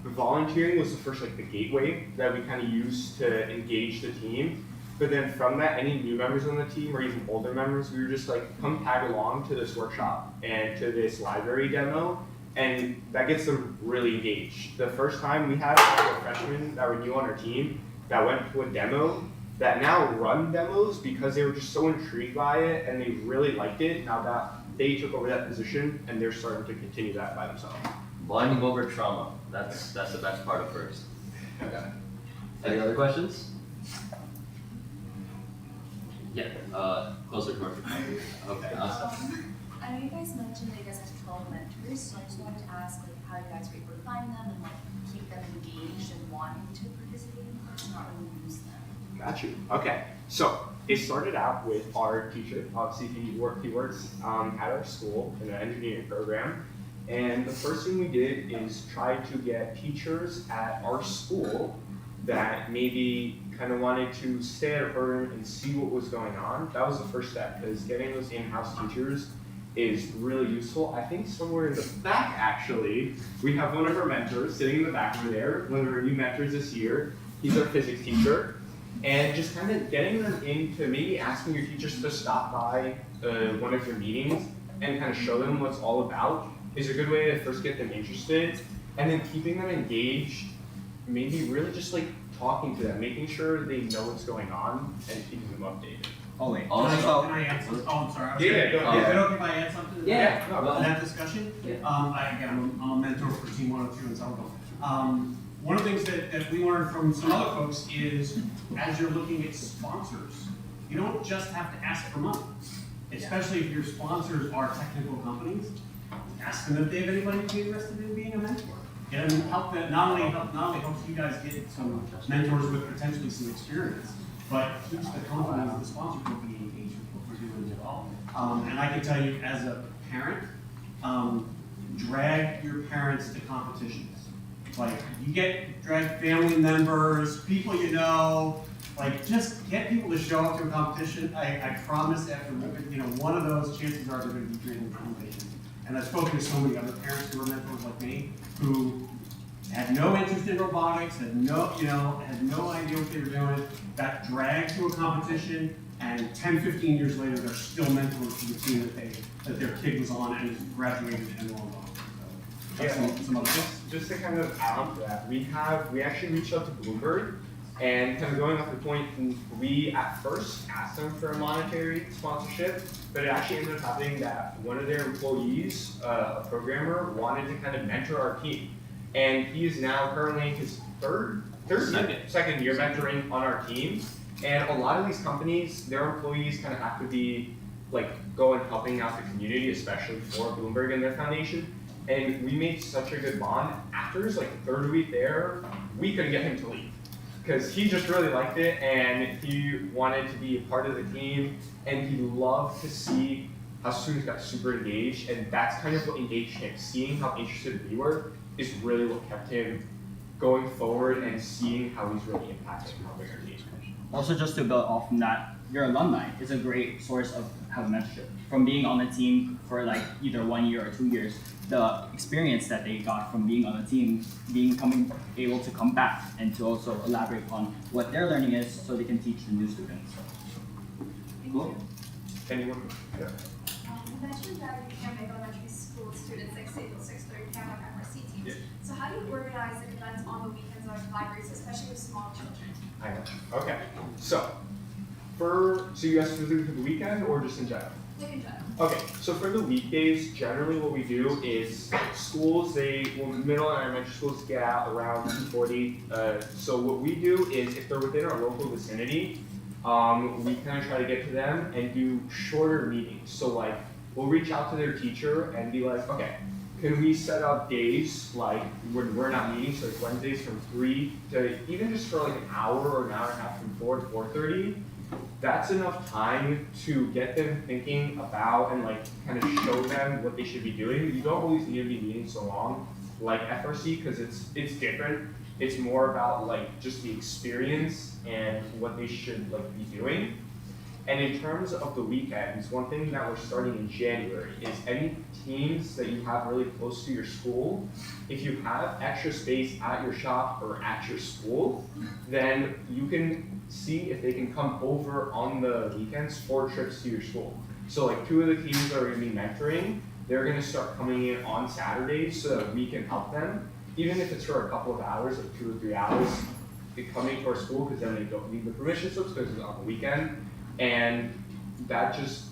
volunteering was the first, the gateway that we kind of used to engage the team. But then from that, any new members on the team or even older members, we were just come tag along to this workshop and to this library demo, and that gets them really engaged. The first time we had a freshmen that were new on our team that went to a demo that now run demos because they were just so intrigued by it and they really liked it. Now that they took over that position and they're starting to continue that by themselves. Bonding over trauma. That's the best part of FIRST. Okay. Any other questions? Yeah, closer to our Okay, awesome. I know you guys mentioned that you guys have 12 mentors, so I just wanted to ask how you guys were able to find them and keep them engaged and wanting to participate in FIRST, not really lose them. Got you. Okay, so it started out with our teacher. Obviously, he works at our school in an engineering program. And the first thing we did is try to get teachers at our school that maybe kind of wanted to stay at a program and see what was going on. That was the first step, because getting those in-house teachers is really useful. I think somewhere in the back, actually, we have one of our mentors sitting in the back over there, one of our new mentors this year. He's our physics teacher. And just kind of getting them into maybe asking your teachers to stop by one of your meetings and kind of show them what it's all about is a good way to first get them interested. And then keeping them engaged, maybe really just like talking to them, making sure they know what's going on and keeping them updated. Oh wait. Can I add something? Oh, I'm sorry. Yeah, go ahead. Is it okay if I add something to that? Yeah, no, To that discussion? Yeah. I'm a mentor for Team 102 in Southville. One of the things that we learned from some other folks is, as you're looking at sponsors, you don't just have to ask for money. Especially if your sponsors are technical companies, ask them if they have anybody who's interested in being a mentor. Get them help that not only helps you guys get some mentors with potentially some experience, but keeps the company, the sponsor company engaged with what we're doing as well. And I can tell you as a parent, drag your parents to competitions. Like you drag family members, people you know, like just get people to show up to a competition. I promise after one of those, chances are they're going to be dreaming competition. And I've spoken to so many other parents who are mentors like me who had no interest in robotics, had no idea what they were doing, got dragged to a competition, and 10, 15 years later, they're still mentors to the team that their kid was on and graduated and enrolled on. So some other just to kind of add on to that, we actually reached out to Bloomberg, and kind of going off the point, we at first asked them for a monetary sponsorship, but it actually ended up happening that one of their employees, a programmer, wanted to kind of mentor our team. And he is now currently in his second year mentoring on our team. And a lot of these companies, their employees kind of have to be like going helping out the community, especially for Bloomberg and their foundation. And we made such a good bond. After his like third week there, we couldn't get him to leave because he just really liked it and he wanted to be a part of the team and he loved to see how students got super engaged, and that's kind of what engaged him. Seeing how interested we were is really what kept him going forward and seeing how he's really impacting how big our team is. Also, just to build off from that, your alumni is a great source of having mentorship. From being on the team for like either 1 year or 2 years, the experience that they got from being on the team, becoming able to come back and to also elaborate on what their learning is so they can teach the new students. Cool. Anyone? Yeah. You mentioned that you can't make elementary school students like say till 6:30 p.m. like FRC teams. Yeah. So how do you organize like events on the weekends or libraries, especially with small children? I know. Okay. So you guys specifically for the weekend or just in general? Like in general. Okay, so for the weekdays, generally what we do is schools, middle and elementary schools get out around 2:40. So what we do is if they're within our local vicinity, we kind of try to get to them and do shorter meetings. So like we'll reach out to their teacher and be like, okay, can we set up days like when we're not meeting, so like Wednesdays from 3 to even just for like an hour or an hour and a half from 4 to 4:30. That's enough time to get them thinking about and like kind of show them what they should be doing. You don't always need to be meeting so long like FRC because it's different. It's more about like just the experience and what they should like be doing. And in terms of the weekends, one thing that we're starting in January is any teams that you have really close to your school, if you have extra space at your shop or at your school, then you can see if they can come over on the weekends for trips to your school. So like 2 of the teams that are going to be mentoring, they're going to start coming in on Saturdays so that we can help them, even if it's for a couple of hours, like 2 or 3 hours, they coming to our school because then they don't need the permission slips because it's on the weekend. And that just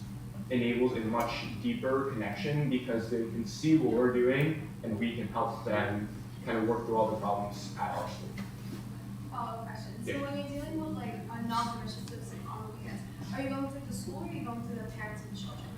enables a much deeper connection because they can see what we're doing and we can help them kind of work through all the problems at our school. Follow-up question. So Yeah. when you're dealing with like a non-permission citizen on the weekends, are you going through the school or are you going through the parents and children?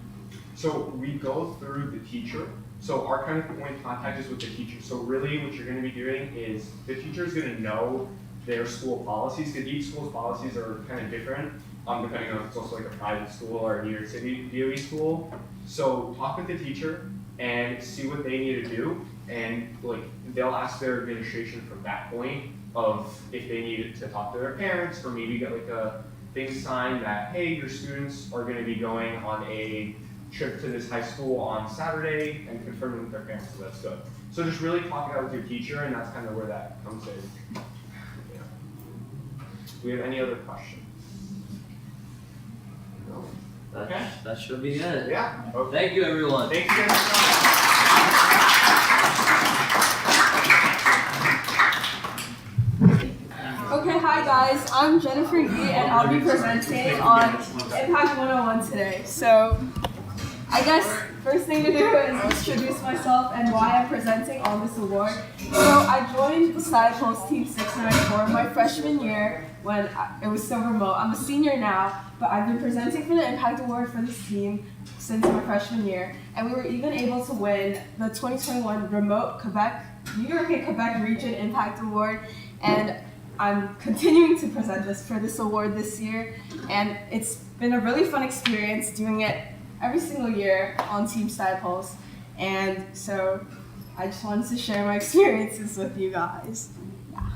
So we go through the teacher. So our kind of point of contact is with the teacher. So really what you're going to be doing is the teacher is going to know their school policies because each school's policies are kind of different. Depending on if it's also like a private school or a New York City DOE school. So talk with the teacher and see what they need to do, and like they'll ask their administration from that point of if they need to talk to their parents or maybe get like a thing signed that hey, your students are going to be going on a trip to this high school on Saturday and confirm with their parents. So that's good. So just really talk it out with your teacher, and that's kind of where that comes in. Yeah. Do we have any other questions? No. That should be it. Yeah. Okay. Thank you, everyone. Thank you guys for coming. Okay, hi guys, I'm Jennifer Yee and I'll be presenting on Impact 101 today. So, I guess first thing to do is introduce myself and why I'm presenting on this award. So, I joined the StuySplash Team 694 my freshman year when it was so remote. I'm a senior now, but I've been presenting for the Impact Award for this team since my freshman year. And we were even able to win the 2021 Remote New York and Quebec Region Impact Award. And I'm continuing to present for this award this year, and it's been a really fun experience doing it every single year on Team StuySplash. And so I just wanted to share my experiences with you guys. Yeah.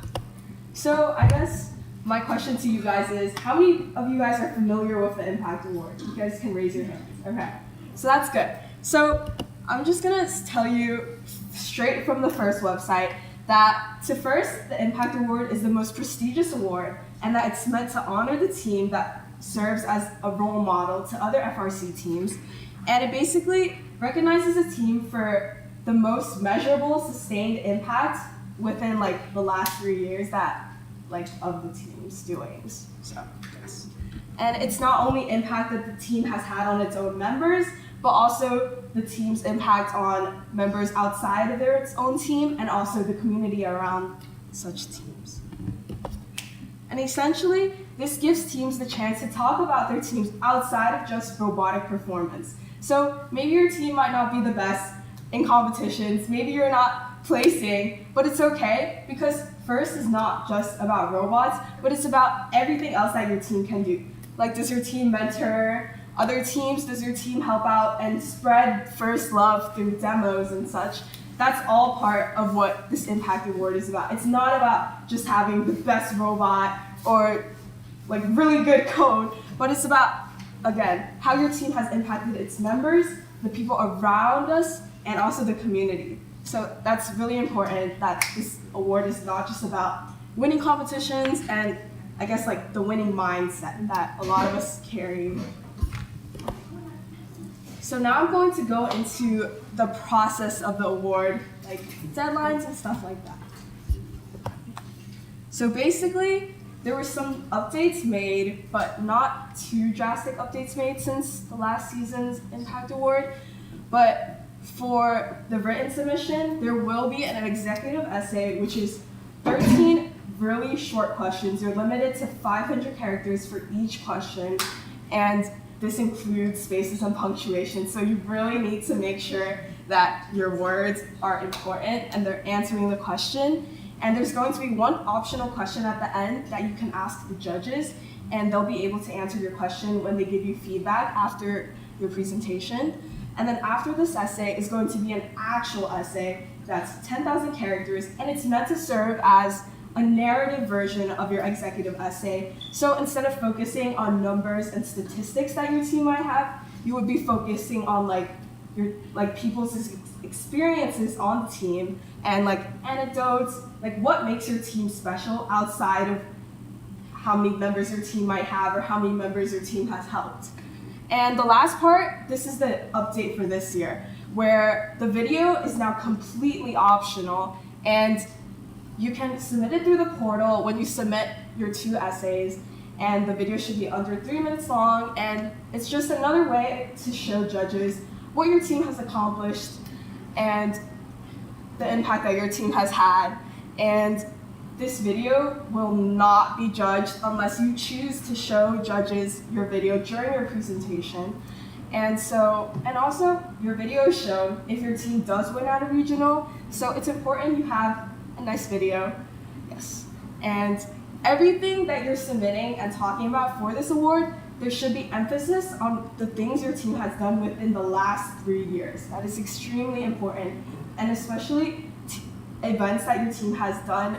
So I guess my question to you guys is, how many of you guys are familiar with the Impact Award? You guys can raise your hands. Okay, so that's good. So I'm just gonna tell you straight from the first website that the Impact Award is the most prestigious award, and that it's meant to honor the team that serves as a role model to other FRC teams. And it basically recognizes a team for the most measurable, sustained impact within the last 3 years of the team's doings. So, yes. And it's not only impact that the team has had on its own members, but also the team's impact on members outside of its own team and also the community around such teams. And essentially, this gives teams the chance to talk about their teams outside of just robotic performance. So maybe your team might not be the best in competitions, maybe you're not placing, but it's okay because FIRST is not just about robots, but it's about everything else that your team can do. Like, does your team mentor other teams? Does your team help out and spread FIRST love through demos and such? That's all part of what this Impact Award is about. It's not about just having the best robot or really good code, but it's about, again, how your team has impacted its members, the people around us, and also the community. So that's really important that this award is not just about winning competitions and I guess the winning mindset that a lot of us carry. So now I'm going to go into the process of the award, deadlines and stuff like that. So basically, there were some updates made, but not too drastic updates made since the last season's Impact Award. But for the written submission, there will be an executive essay, which is 13 really short questions. You're limited to 500 characters for each question, and this includes spaces and punctuation. So you really need to make sure that your words are important and they're answering the question. And there's going to be one optional question at the end that you can ask the judges, and they'll be able to answer your question when they give you feedback after your presentation. And then after this essay is going to be an actual essay that's 10,000 characters, and it's meant to serve as a narrative version of your executive essay. So instead of focusing on numbers and statistics that your team might have, you would be focusing on your people's experiences on the team and anecdotes, what makes your team special outside of how many members your team might have or how many members your team has helped. And the last part, this is the update for this year, where the video is now completely optional, and you can submit it through the portal when you submit your 2 essays, and the video should be under 3 minutes long, and it's just another way to show judges what your team has accomplished and the impact that your team has had. And this video will not be judged unless you choose to show judges your video during your presentation. And also your video is shown if your team does win at a regional, so it's important you have a nice video. Yes. And everything that you're submitting and talking about for this award, there should be emphasis on the things your team has done within the last 3 years. That is extremely important, and especially events that your team has done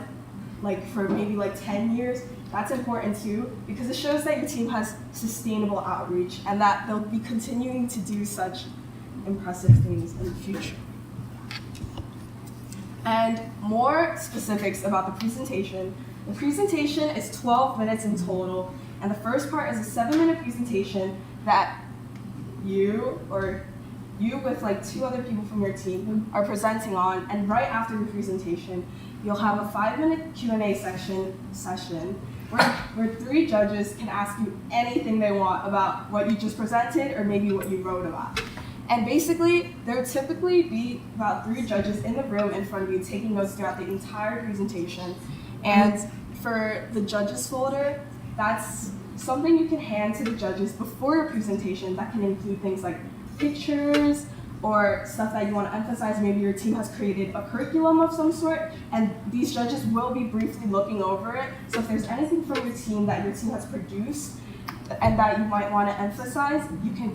for maybe 10 years. That's important too, because it shows that your team has sustainable outreach and that they'll be continuing to do such impressive things in the future. And more specifics about the presentation. The presentation is 12 minutes in total, and the first part is a 7-minute presentation that you with like 2 other people from your team are presenting on, and right after the presentation, you'll have a 5-minute Q&A session where 3 judges can ask you anything they want about what you just presented or maybe what you wrote about. And basically, there will typically be about 3 judges in the room in front of you taking notes throughout the entire presentation. And for the judges folder, that's something you can hand to the judges before your presentation that can include things like pictures or stuff that you want to emphasize. Maybe your team has created a curriculum of some sort, and these judges will be briefly looking over it. So if there's anything from your team that your team has produced and that you might want to emphasize, you can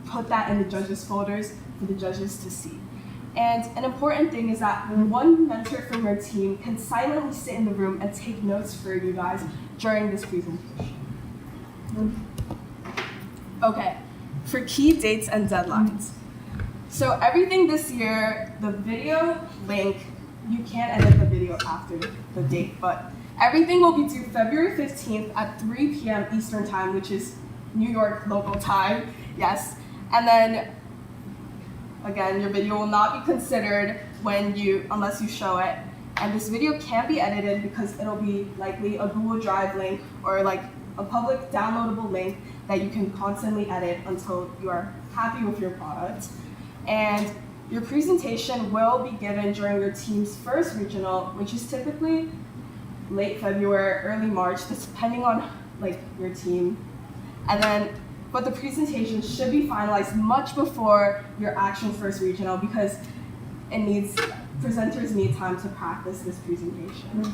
put that in the judges folders for the judges to see. And an important thing is that one mentor from your team can silently sit in the room and take notes for you guys during this presentation. Okay, for key dates and deadlines. So everything this year, the video link, you can't edit the video after the date, but everything will be due February 15th at 3 p.m. Eastern time, which is New York local time, yes. And then, again, your video will not be considered unless you show it. And this video can be edited because it'll be likely a Google Drive link or like a public downloadable link that you can constantly edit until you are happy with your product. And your presentation will be given during your team's first regional, which is typically late February, early March, depending on like your team. But the presentation should be finalized much before your actual first regional because presenters need time to practice this presentation.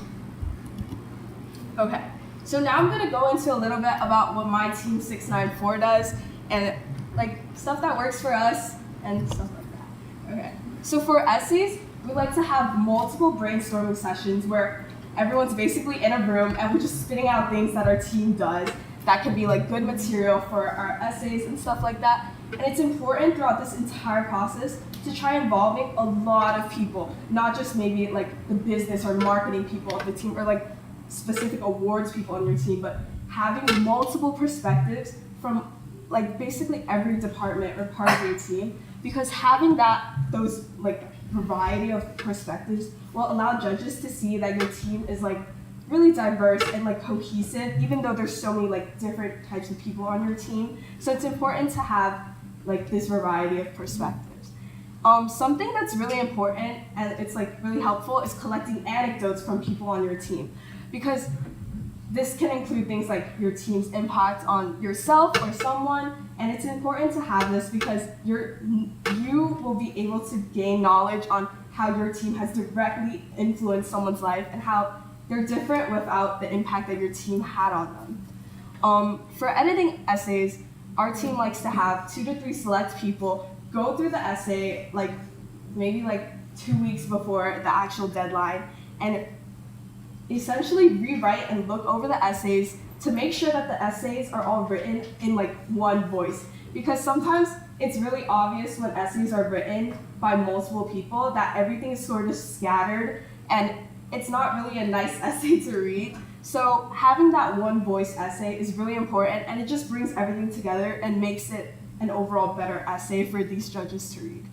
Okay, so now I'm gonna go into a little bit about what my team 694 does and like stuff that works for us and stuff like that. Okay, so for essays, we like to have multiple brainstorming sessions where everyone's basically in a room and we're just spitting out things that our team does that can be like good material for our essays and stuff like that. And it's important throughout this entire process to try involving a lot of people, not just maybe like the business or marketing people of the team or like specific awards people on your team, but having multiple perspectives from like basically every department or part of your team, because having those like variety of perspectives will allow judges to see that your team is like really diverse and like cohesive, even though there's so many like different types of people on your team. So it's important to have like this variety of perspectives. Something that's really important and it's like really helpful is collecting anecdotes from people on your team, because this can include things like your team's impact on yourself or someone, and it's important to have this because you will be able to gain knowledge on how your team has directly influenced someone's life and how they're different without the impact that your team had on them. For editing essays, our team likes to have 2 to 3 select people go through the essay maybe 2 weeks before the actual deadline and essentially rewrite and look over the essays to make sure that the essays are all written in one voice. Because sometimes it's really obvious when essays are written by multiple people that everything is sort of scattered and it's not really a nice essay to read. So having that one voice essay is really important, and it just brings everything together and makes it an overall better essay for these judges to read.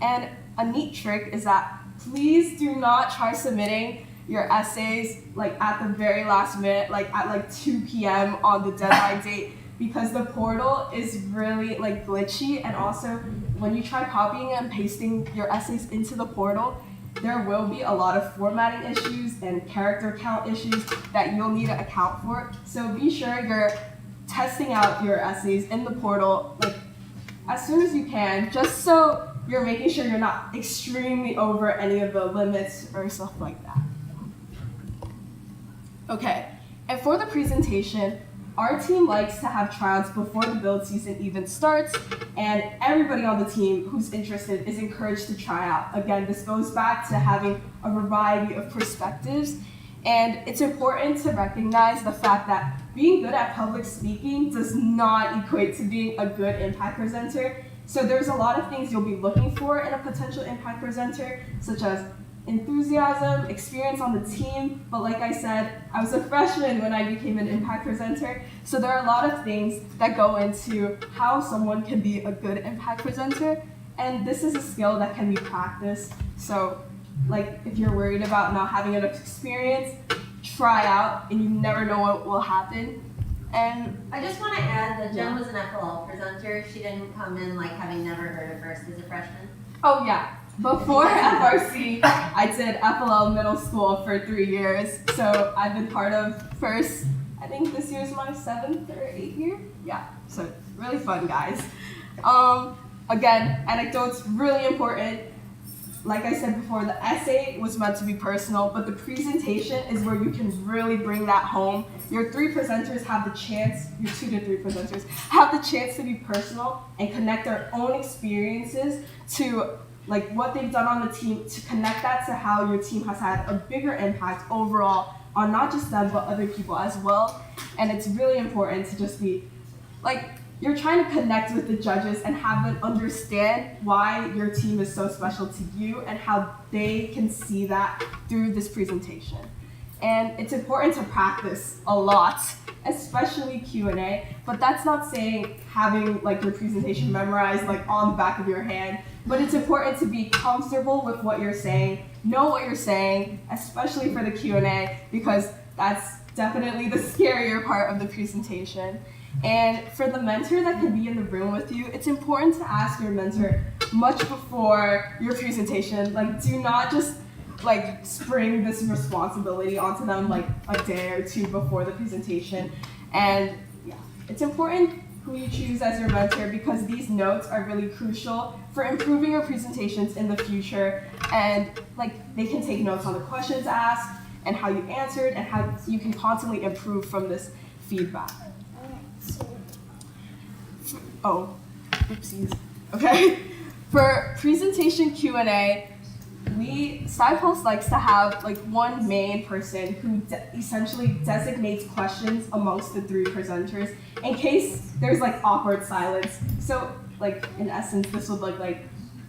And a neat trick is that please do not try submitting your essays at the very last minute, at 2 p.m. on the deadline date, because the portal is really glitchy, and also when you try copying and pasting your essays into the portal, there will be a lot of formatting issues and character count issues that you'll need to account for. So be sure you're testing out your essays in the portal as soon as you can, just so you're making sure you're not extremely over any of the limits or stuff like that. Okay, and for the presentation, our team likes to have tryouts before the build season even starts, and everybody on the team who's interested is encouraged to try out. Again, this goes back to having a variety of perspectives, and it's important to recognize the fact that being good at public speaking does not equate to being a good impact presenter. So there's a lot of things you'll be looking for in a potential impact presenter, such as enthusiasm, experience on the team, but like I said, I was a freshman when I became an impact presenter, so there are a lot of things that go into how someone can be a good impact presenter, and this is a skill that can be practiced. So like if you're worried about not having enough experience, try out and you never know what will happen. And I just want to add that Jen was an FLL presenter. She didn't come in like having never heard of FRC as a freshman. Oh yeah, before FRC, I did FLL middle school for 3 years. So I've been part of FIRST, I think this year's my 7th or 8th year. Yeah, so really fun, guys. Again, anecdotes, really important. Like I said before, the essay was meant to be personal, but the presentation is where you can really bring that home. Your 3 presenters have the chance, your 2 to 3 presenters, have the chance to be personal and connect their own experiences to like what they've done on the team, to connect that to how your team has had a bigger impact overall on not just them, but other people as well. And it's really important to just be like, you're trying to connect with the judges and have them understand why your team is so special to you and how they can see that through this presentation. And it's important to practice a lot, especially Q&A, but that's not saying having like your presentation memorized like on the back of your hand, but it's important to be comfortable with what you're saying, know what you're saying, especially for the Q&A, because that's definitely the scarier part of the presentation. And for the mentor that can be in the room with you, it's important to ask your mentor much before your presentation. Like, do not just like spring this responsibility onto them like a day or 2 before the presentation. And yeah, it's important who you choose as your mentor because these notes are really crucial for improving your presentations in the future. And like they can take notes on the questions asked and how you answered and how you can constantly improve from this feedback. Oh, oopsies. Okay. For presentation Q&A, StuyPulse likes to have like one main person who essentially designates questions amongst the 3 presenters in case there's like awkward silence. So like in essence, this would look like,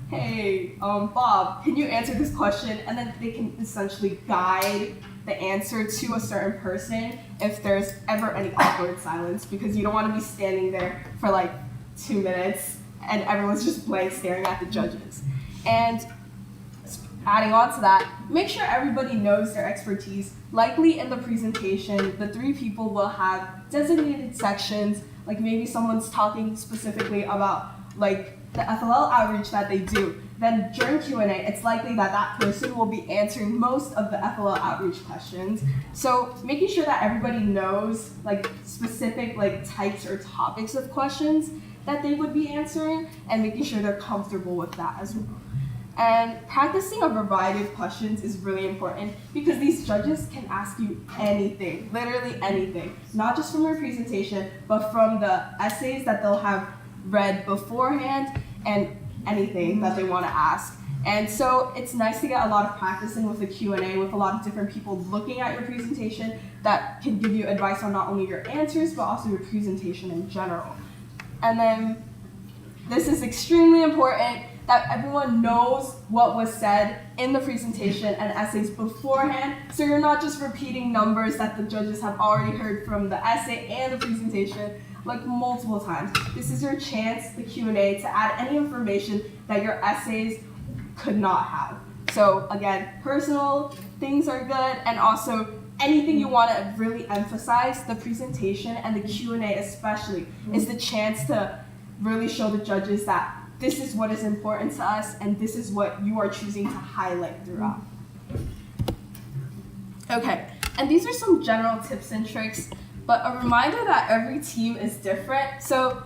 hey, Bob, can you answer this question? And then they can essentially guide the answer to a certain person if there's ever any awkward silence, because you don't want to be standing there for like 2 minutes and everyone's just blank staring at the judges. And adding on to that, make sure everybody knows their expertise. Likely in the presentation, the 3 people will have designated sections, like maybe someone's talking specifically about like the FLL outreach that they do. Then during Q&A, it's likely that that person will be answering most of the FLL outreach questions. So making sure that everybody knows like specific like types or topics of questions that they would be answering and making sure they're comfortable with that as well. And practicing a variety of questions is really important because these judges can ask you anything, literally anything, not just from your presentation, but from the essays that they'll have read beforehand and anything that they want to ask. And so it's nice to get a lot of practice in with the Q&A with a lot of different people looking at your presentation that can give you advice on not only your answers, but also your presentation in general. And then this is extremely important that everyone knows what was said in the presentation and essays beforehand, so you're not just repeating numbers that the judges have already heard from the essay and the presentation like multiple times. This is your chance, the Q&A, to add any information that your essays could not have. So again, personal things are good, and also anything you want to really emphasize, the presentation and the Q&A especially, is the chance to really show the judges that this is what is important to us and this is what you are choosing to highlight throughout. Okay, and these are some general tips and tricks, but a reminder that every team is different. So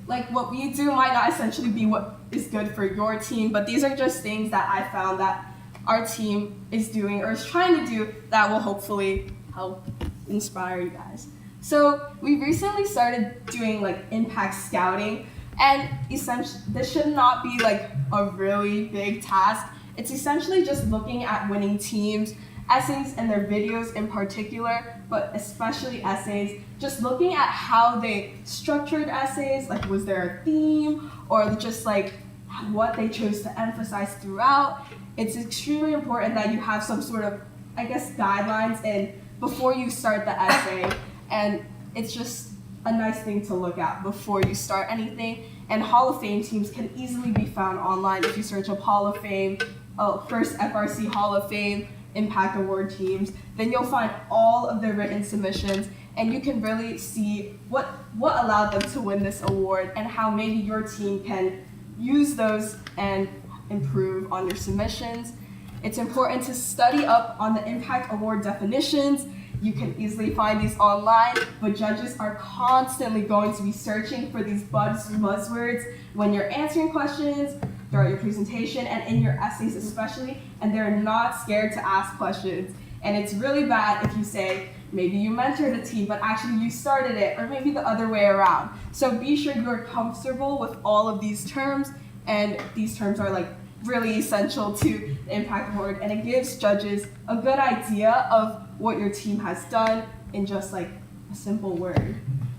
what we do might not essentially be what is good for your team, but these are just things that I found that our team is doing or is trying to do that will hopefully help inspire you guys. So we recently started doing like impact scouting, and essentially this should not be like a really big task. It's essentially just looking at winning teams, essays and their videos in particular, but especially essays, just looking at how they structured essays, like was there a theme, or just like what they chose to emphasize throughout. It's extremely important that you have some sort of, I guess, guidelines and before you start the essay, and it's just a nice thing to look at before you start anything. And Hall of Fame teams can easily be found online if you search up Hall of Fame, first FRC Hall of Fame, Impact Award teams, then you'll find all of their written submissions, and you can really see what allowed them to win this award and how maybe your team can use those and improve on your submissions. It's important to study up on the Impact Award definitions. You can easily find these online, but judges are constantly going to be searching for these buzzwords when you're answering questions, throughout your presentation, and in your essays especially, and they're not scared to ask questions. And it's really bad if you say, maybe you mentored a team, but actually you started it, or maybe the other way around. So be sure you're comfortable with all of these terms, and these terms are like really essential to the Impact Award, and it gives judges a good idea of what your team has done in just like a simple word.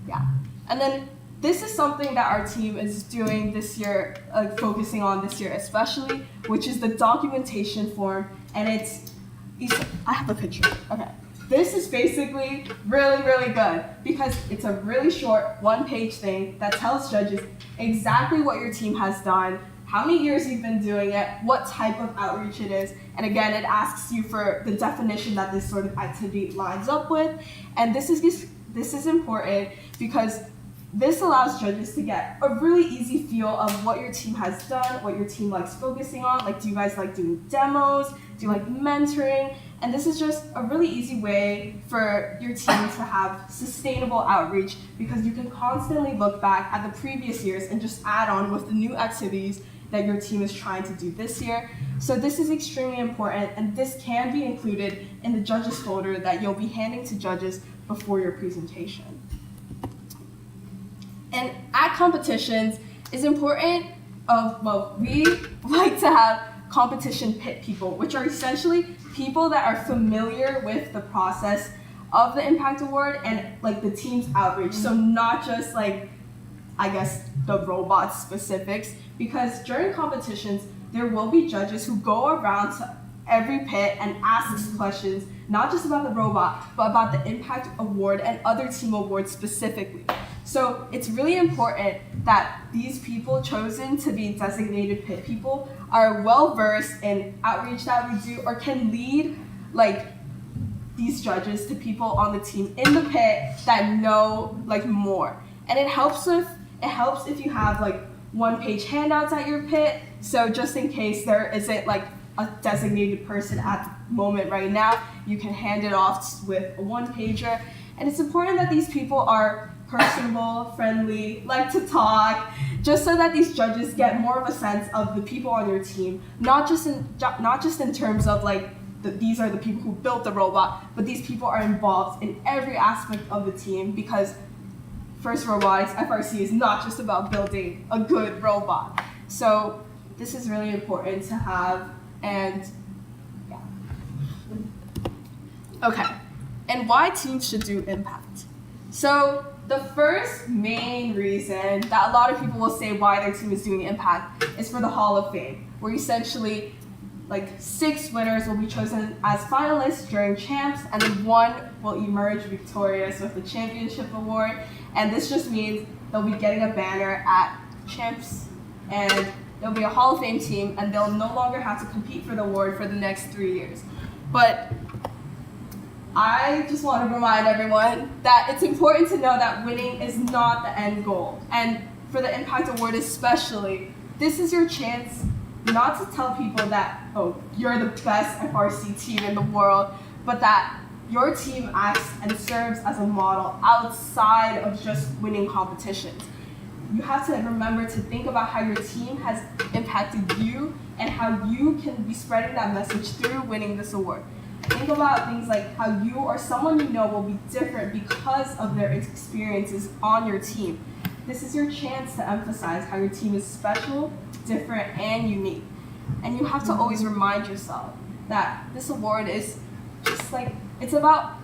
Yeah. And then this is something that our team is doing this year, focusing on this year especially, which is the documentation form, and I have a picture. Okay. This is basically really, really good because it's a really short one-page thing that tells judges exactly what your team has done, how many years you've been doing it, what type of outreach it is, and again, it asks you for the definition that this sort of activity lines up with. And this is important because this allows judges to get a really easy feel of what your team has done, what your team likes focusing on. Like, do you guys like doing demos? Do you like mentoring? And this is just a really easy way for your team to have sustainable outreach because you can constantly look back at the previous years and just add on with the new activities that your team is trying to do this year. So this is extremely important, and this can be included in the judges folder that you'll be handing to judges before your presentation. And at competitions, it's important, we like to have competition pit people, which are essentially people that are familiar with the process of the Impact Award and like the team's outreach. So not just like, I guess, the robot specifics, because during competitions, there will be judges who go around to every pit and asks questions, not just about the robot, but about the Impact Award and other team awards specifically. So it's really important that these people chosen to be designated pit people are well-versed in outreach that we do or can lead like these judges to people on the team in the pit that know like more. And it helps if you have like one-page handouts at your pit. So just in case there isn't like a designated person at the moment right now, you can hand it off with a one-pager. And it's important that these people are personable, friendly, like to talk, just so that these judges get more of a sense of the people on your team, not just in terms of like these are the people who built the robot, but these people are involved in every aspect of the team because First Robotics, FRC, is not just about building a good robot. So this is really important to have, and yeah. Okay, and why teams should do Impact. So the first main reason that a lot of people will say why their team is doing Impact is for the Hall of Fame, where essentially like 6 winners will be chosen as finalists during champs, and then 1 will emerge victorious with the championship award. And this just means they'll be getting a banner at champs, and there'll be a Hall of Fame team, and they'll no longer have to compete for the award for the next 3 years. But I just want to remind everyone that it's important to know that winning is not the end goal. And for the Impact Award especially, this is your chance not to tell people that, oh, you're the best FRC team in the world, but that your team acts and serves as a model outside of just winning competitions. You have to remember to think about how your team has impacted you and how you can be spreading that message through winning this award. Think about things like how you or someone you know will be different because of their experiences on your team. This is your chance to emphasize how your team is special, different, and unique. And you have to always remind yourself that this award is just like, it's about,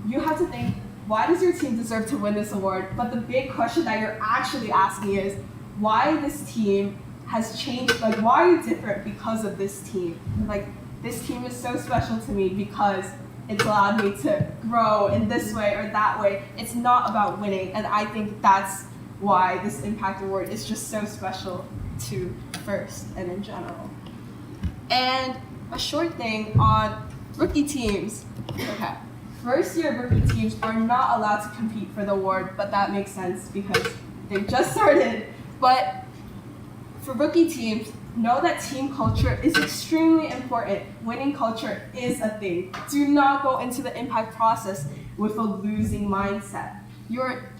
you have to think, why does your team deserve to win this award? But the big question that you're actually asking is, why this team has changed, like why are you different because of this team? Like this team is so special to me because it's allowed me to grow in this way or that way. It's not about winning, and I think that's why this Impact Award is just so special to First and in general. And a short thing on rookie teams. Okay. First year rookie teams are not allowed to compete for the award, but that makes sense because they've just started. But for rookie teams, know that team culture is extremely important. Winning culture is a thing. Do not go into the impact process with a losing mindset.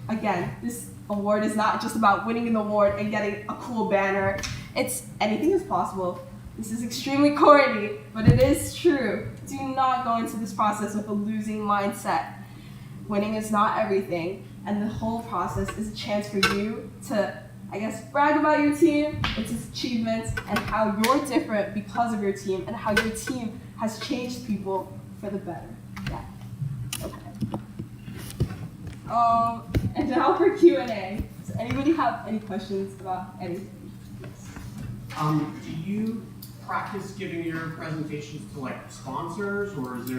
Again, this award is not just about winning an award and getting a cool banner. It's anything is possible. This is extremely corny, but it is true. Do not go into this process with a losing mindset. Winning is not everything, and the whole process is a chance for you to, I guess, brag about your team, its achievements, and how you're different because of your team, and how your team has changed people for the better. Yeah. Okay. And now for Q&A. Does anybody have any questions about anything? Do you practice giving your presentations to like sponsors, or how do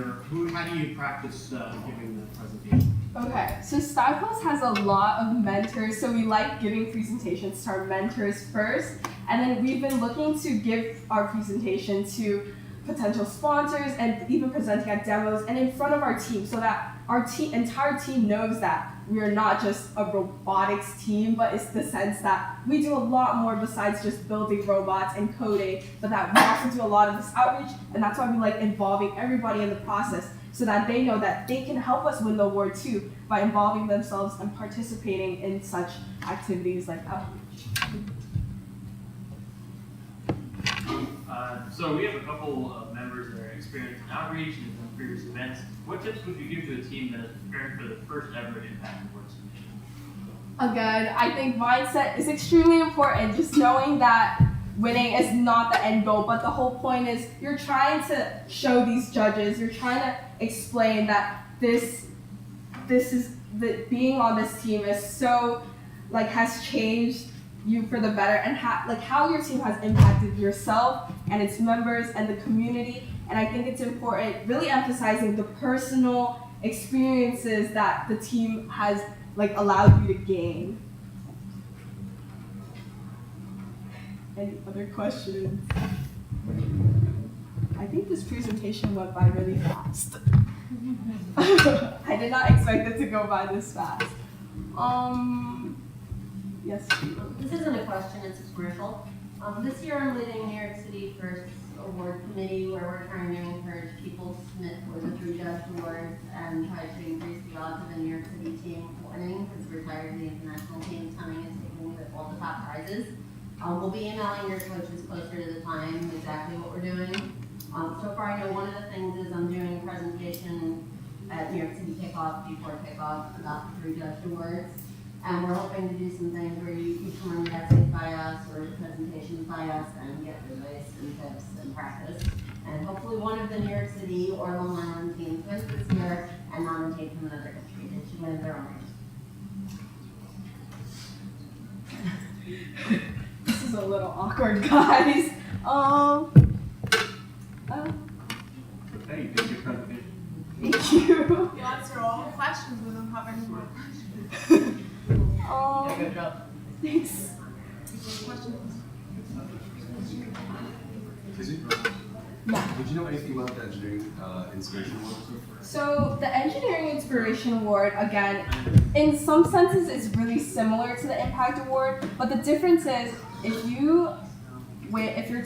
you practice giving the presentation? Okay, so StuySplash has a lot of mentors, so we like giving presentations to our mentors first, and then we've been looking to give our presentation to potential sponsors and even presenting at demos and in front of our team so that our entire team knows that we are not just a robotics team, but it's the sense that we do a lot more besides just building robots and coding, but that we also do a lot of this outreach, and that's why we like involving everybody in the process so that they know that they can help us win the award too by involving themselves and participating in such activities like outreach. So we have a couple of members that are experienced in outreach and in previous events. What tips would you give to a team that is preparing for the first ever Impact Award submission? Again, I think mindset is extremely important. Just knowing that winning is not the end goal, but the whole point is you're trying to show these judges, you're trying to explain that being on this team is so, has changed you for the better, and how your team has impacted yourself and its members and the community. And I think it's important really emphasizing the personal experiences that the team has allowed you to gain. Any other questions? I think this presentation went by really fast. I did not expect it to go by this fast. Yes. This isn't a question, it's a commercial. This year I'm leading New York City First Award Committee, where we're trying to encourage people to submit for the 3 judge awards and try to increase the odds of a New York City team winning, because retired the international team coming and taking all the top prizes. We'll be emailing your coaches closer to the time exactly what we're doing. So far I know one of the things is I'm doing a presentation at New York City kickoff, before kickoff, about the 3 judge awards. And we're hoping to do some things where you come on essays by us or presentations by us and get advice and tips and practice. And hopefully one of the New York City or Long Island teams wins this year and nominate from another country. They should win their own race. This is a little awkward, guys. Hey, you did your presentation. Thank you. You answer all the questions, we don't have any more questions. Yeah, good job. Thanks. Yeah. Would you know anything about the Engineering Inspiration Award? So the Engineering Inspiration Award, again, in some senses is really similar to the Impact Award, but the difference is if your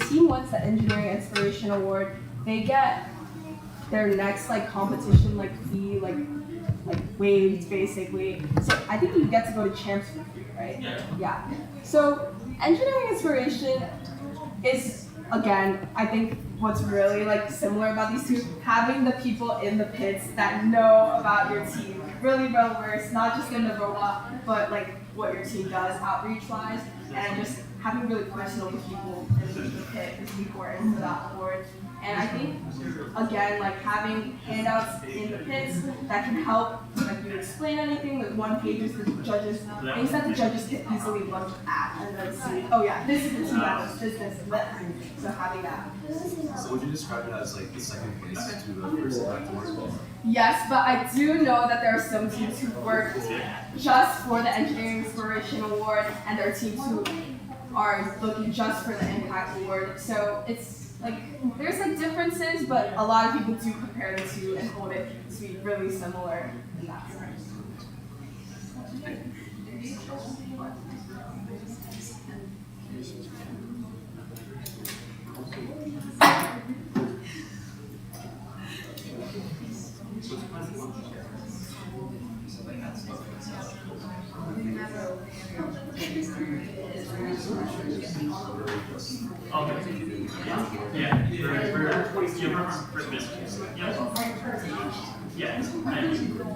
team wins the Engineering Inspiration Award, they get their next competition fee waived basically. So I think you get to go to champs for free, right? Yeah. So Engineering Inspiration is, again, I think what's really similar about these two, having the people in the pits that know about your team, really well versed, not just in the robot, but what your team does outreach wise, and just having really personal people in the pit is important for that award. And I think, again, like having handouts in the pits that can help, like you explain anything, like one page is the judges, things that the judges can easily look at and then see, oh yeah, this is the team that was this, and that. So having that. So would you describe it as like the second place to the first afterwards? Yes, but I do know that there are some teams who work just for the Engineering Inspiration Award, and there are teams who are looking just for the Impact Award. So it's like, there's like differences, but a lot of people do compare the two and hold it to be really similar in that sense.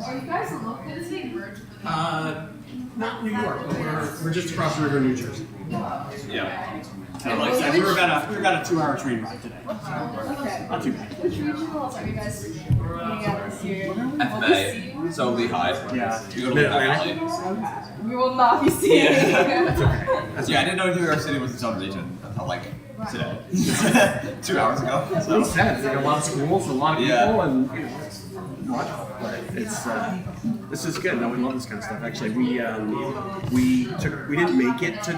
Are you guys local? Does it merge? Not New York, but we're just across the river in New Jersey. Yeah. And like I said, we were about a 2-hour train ride today. Okay. Not too bad. Which regionals are you guys looking at this year? FMA, so Lehigh. Yeah. We go to Lehigh. Okay. We will not be seeing. Yeah, I didn't know New York City was its own region until like today. 2 hours ago. So. Makes sense. Like a lot of schools, a lot of people, and you know, it's logical. But it's this is good. No, we love this kind of stuff. Actually, we didn't make it to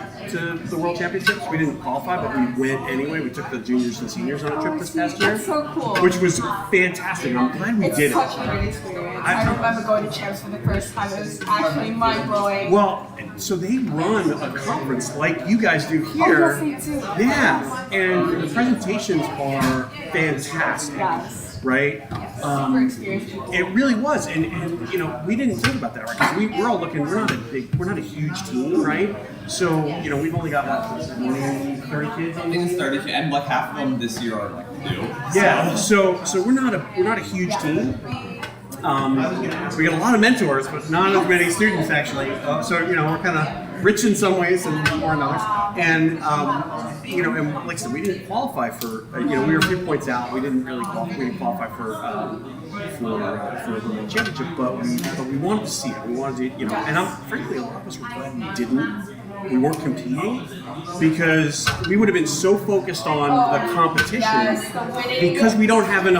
the World Championships. We didn't qualify, but we went anyway. We took the juniors and seniors on a trip this past year. That's so cool. Which was fantastic. I'm glad we did it. It's such a great experience. I remember going to champs for the first time. It was actually mind-blowing. Well, so they run a conference like you guys do here. Oh, yes, they do. Yeah, and the presentations are fantastic. Yes. Right? Super experienced people. It really was, and you know, we didn't think about that, right? Because we're all looking. We're not a huge team, right? So you know, we've only got what, 30 kids. I think it's 30 kids, and like half of them this year are like new. Yeah. So we're not a huge team. We got a lot of mentors, but not as many students actually. So you know, we're kind of rich in some ways and more in others. And you know, and like I said, we didn't qualify for. You know, we were a few points out. We didn't really qualify for the World Championship, but we wanted to see it. We wanted to, you know, and frankly, a lot of us were glad we didn't. We weren't competing because we would have been so focused on the competition because we don't have a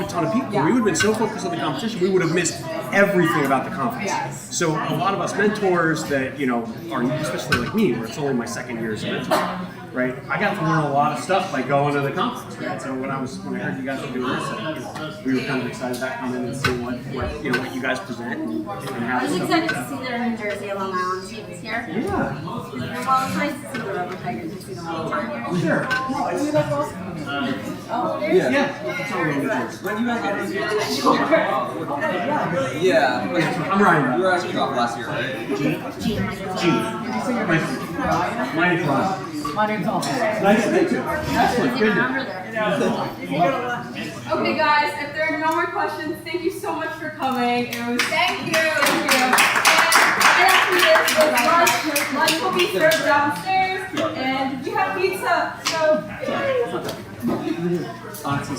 ton of people. We would have been so focused on the competition, we would have missed everything about the conference. So a lot of us mentors that, you know, are especially like me, where it's only my second year as a mentor, right? I got to learn a lot of stuff by going to the conference, right? So when I heard you guys were doing this, you know, we were kind of excited about coming and seeing what you guys present and how I'm stuff excited like to that. see their New Jersey Long Island teams here. Yeah. Well, it's nice to see the Rubber Tigers. You see them all the time here. Sure. No, I see that awesome. Oh, Yeah. I'm Ryan. You were actually dropped last year, right? G. My name's Ron. My name's Tom. Nice to meet you. Excellent. Good. Okay, guys, if there are no more questions, thank you so much for coming. It was thank you. And right after this, lunch will be served downstairs, and we have pizza. So.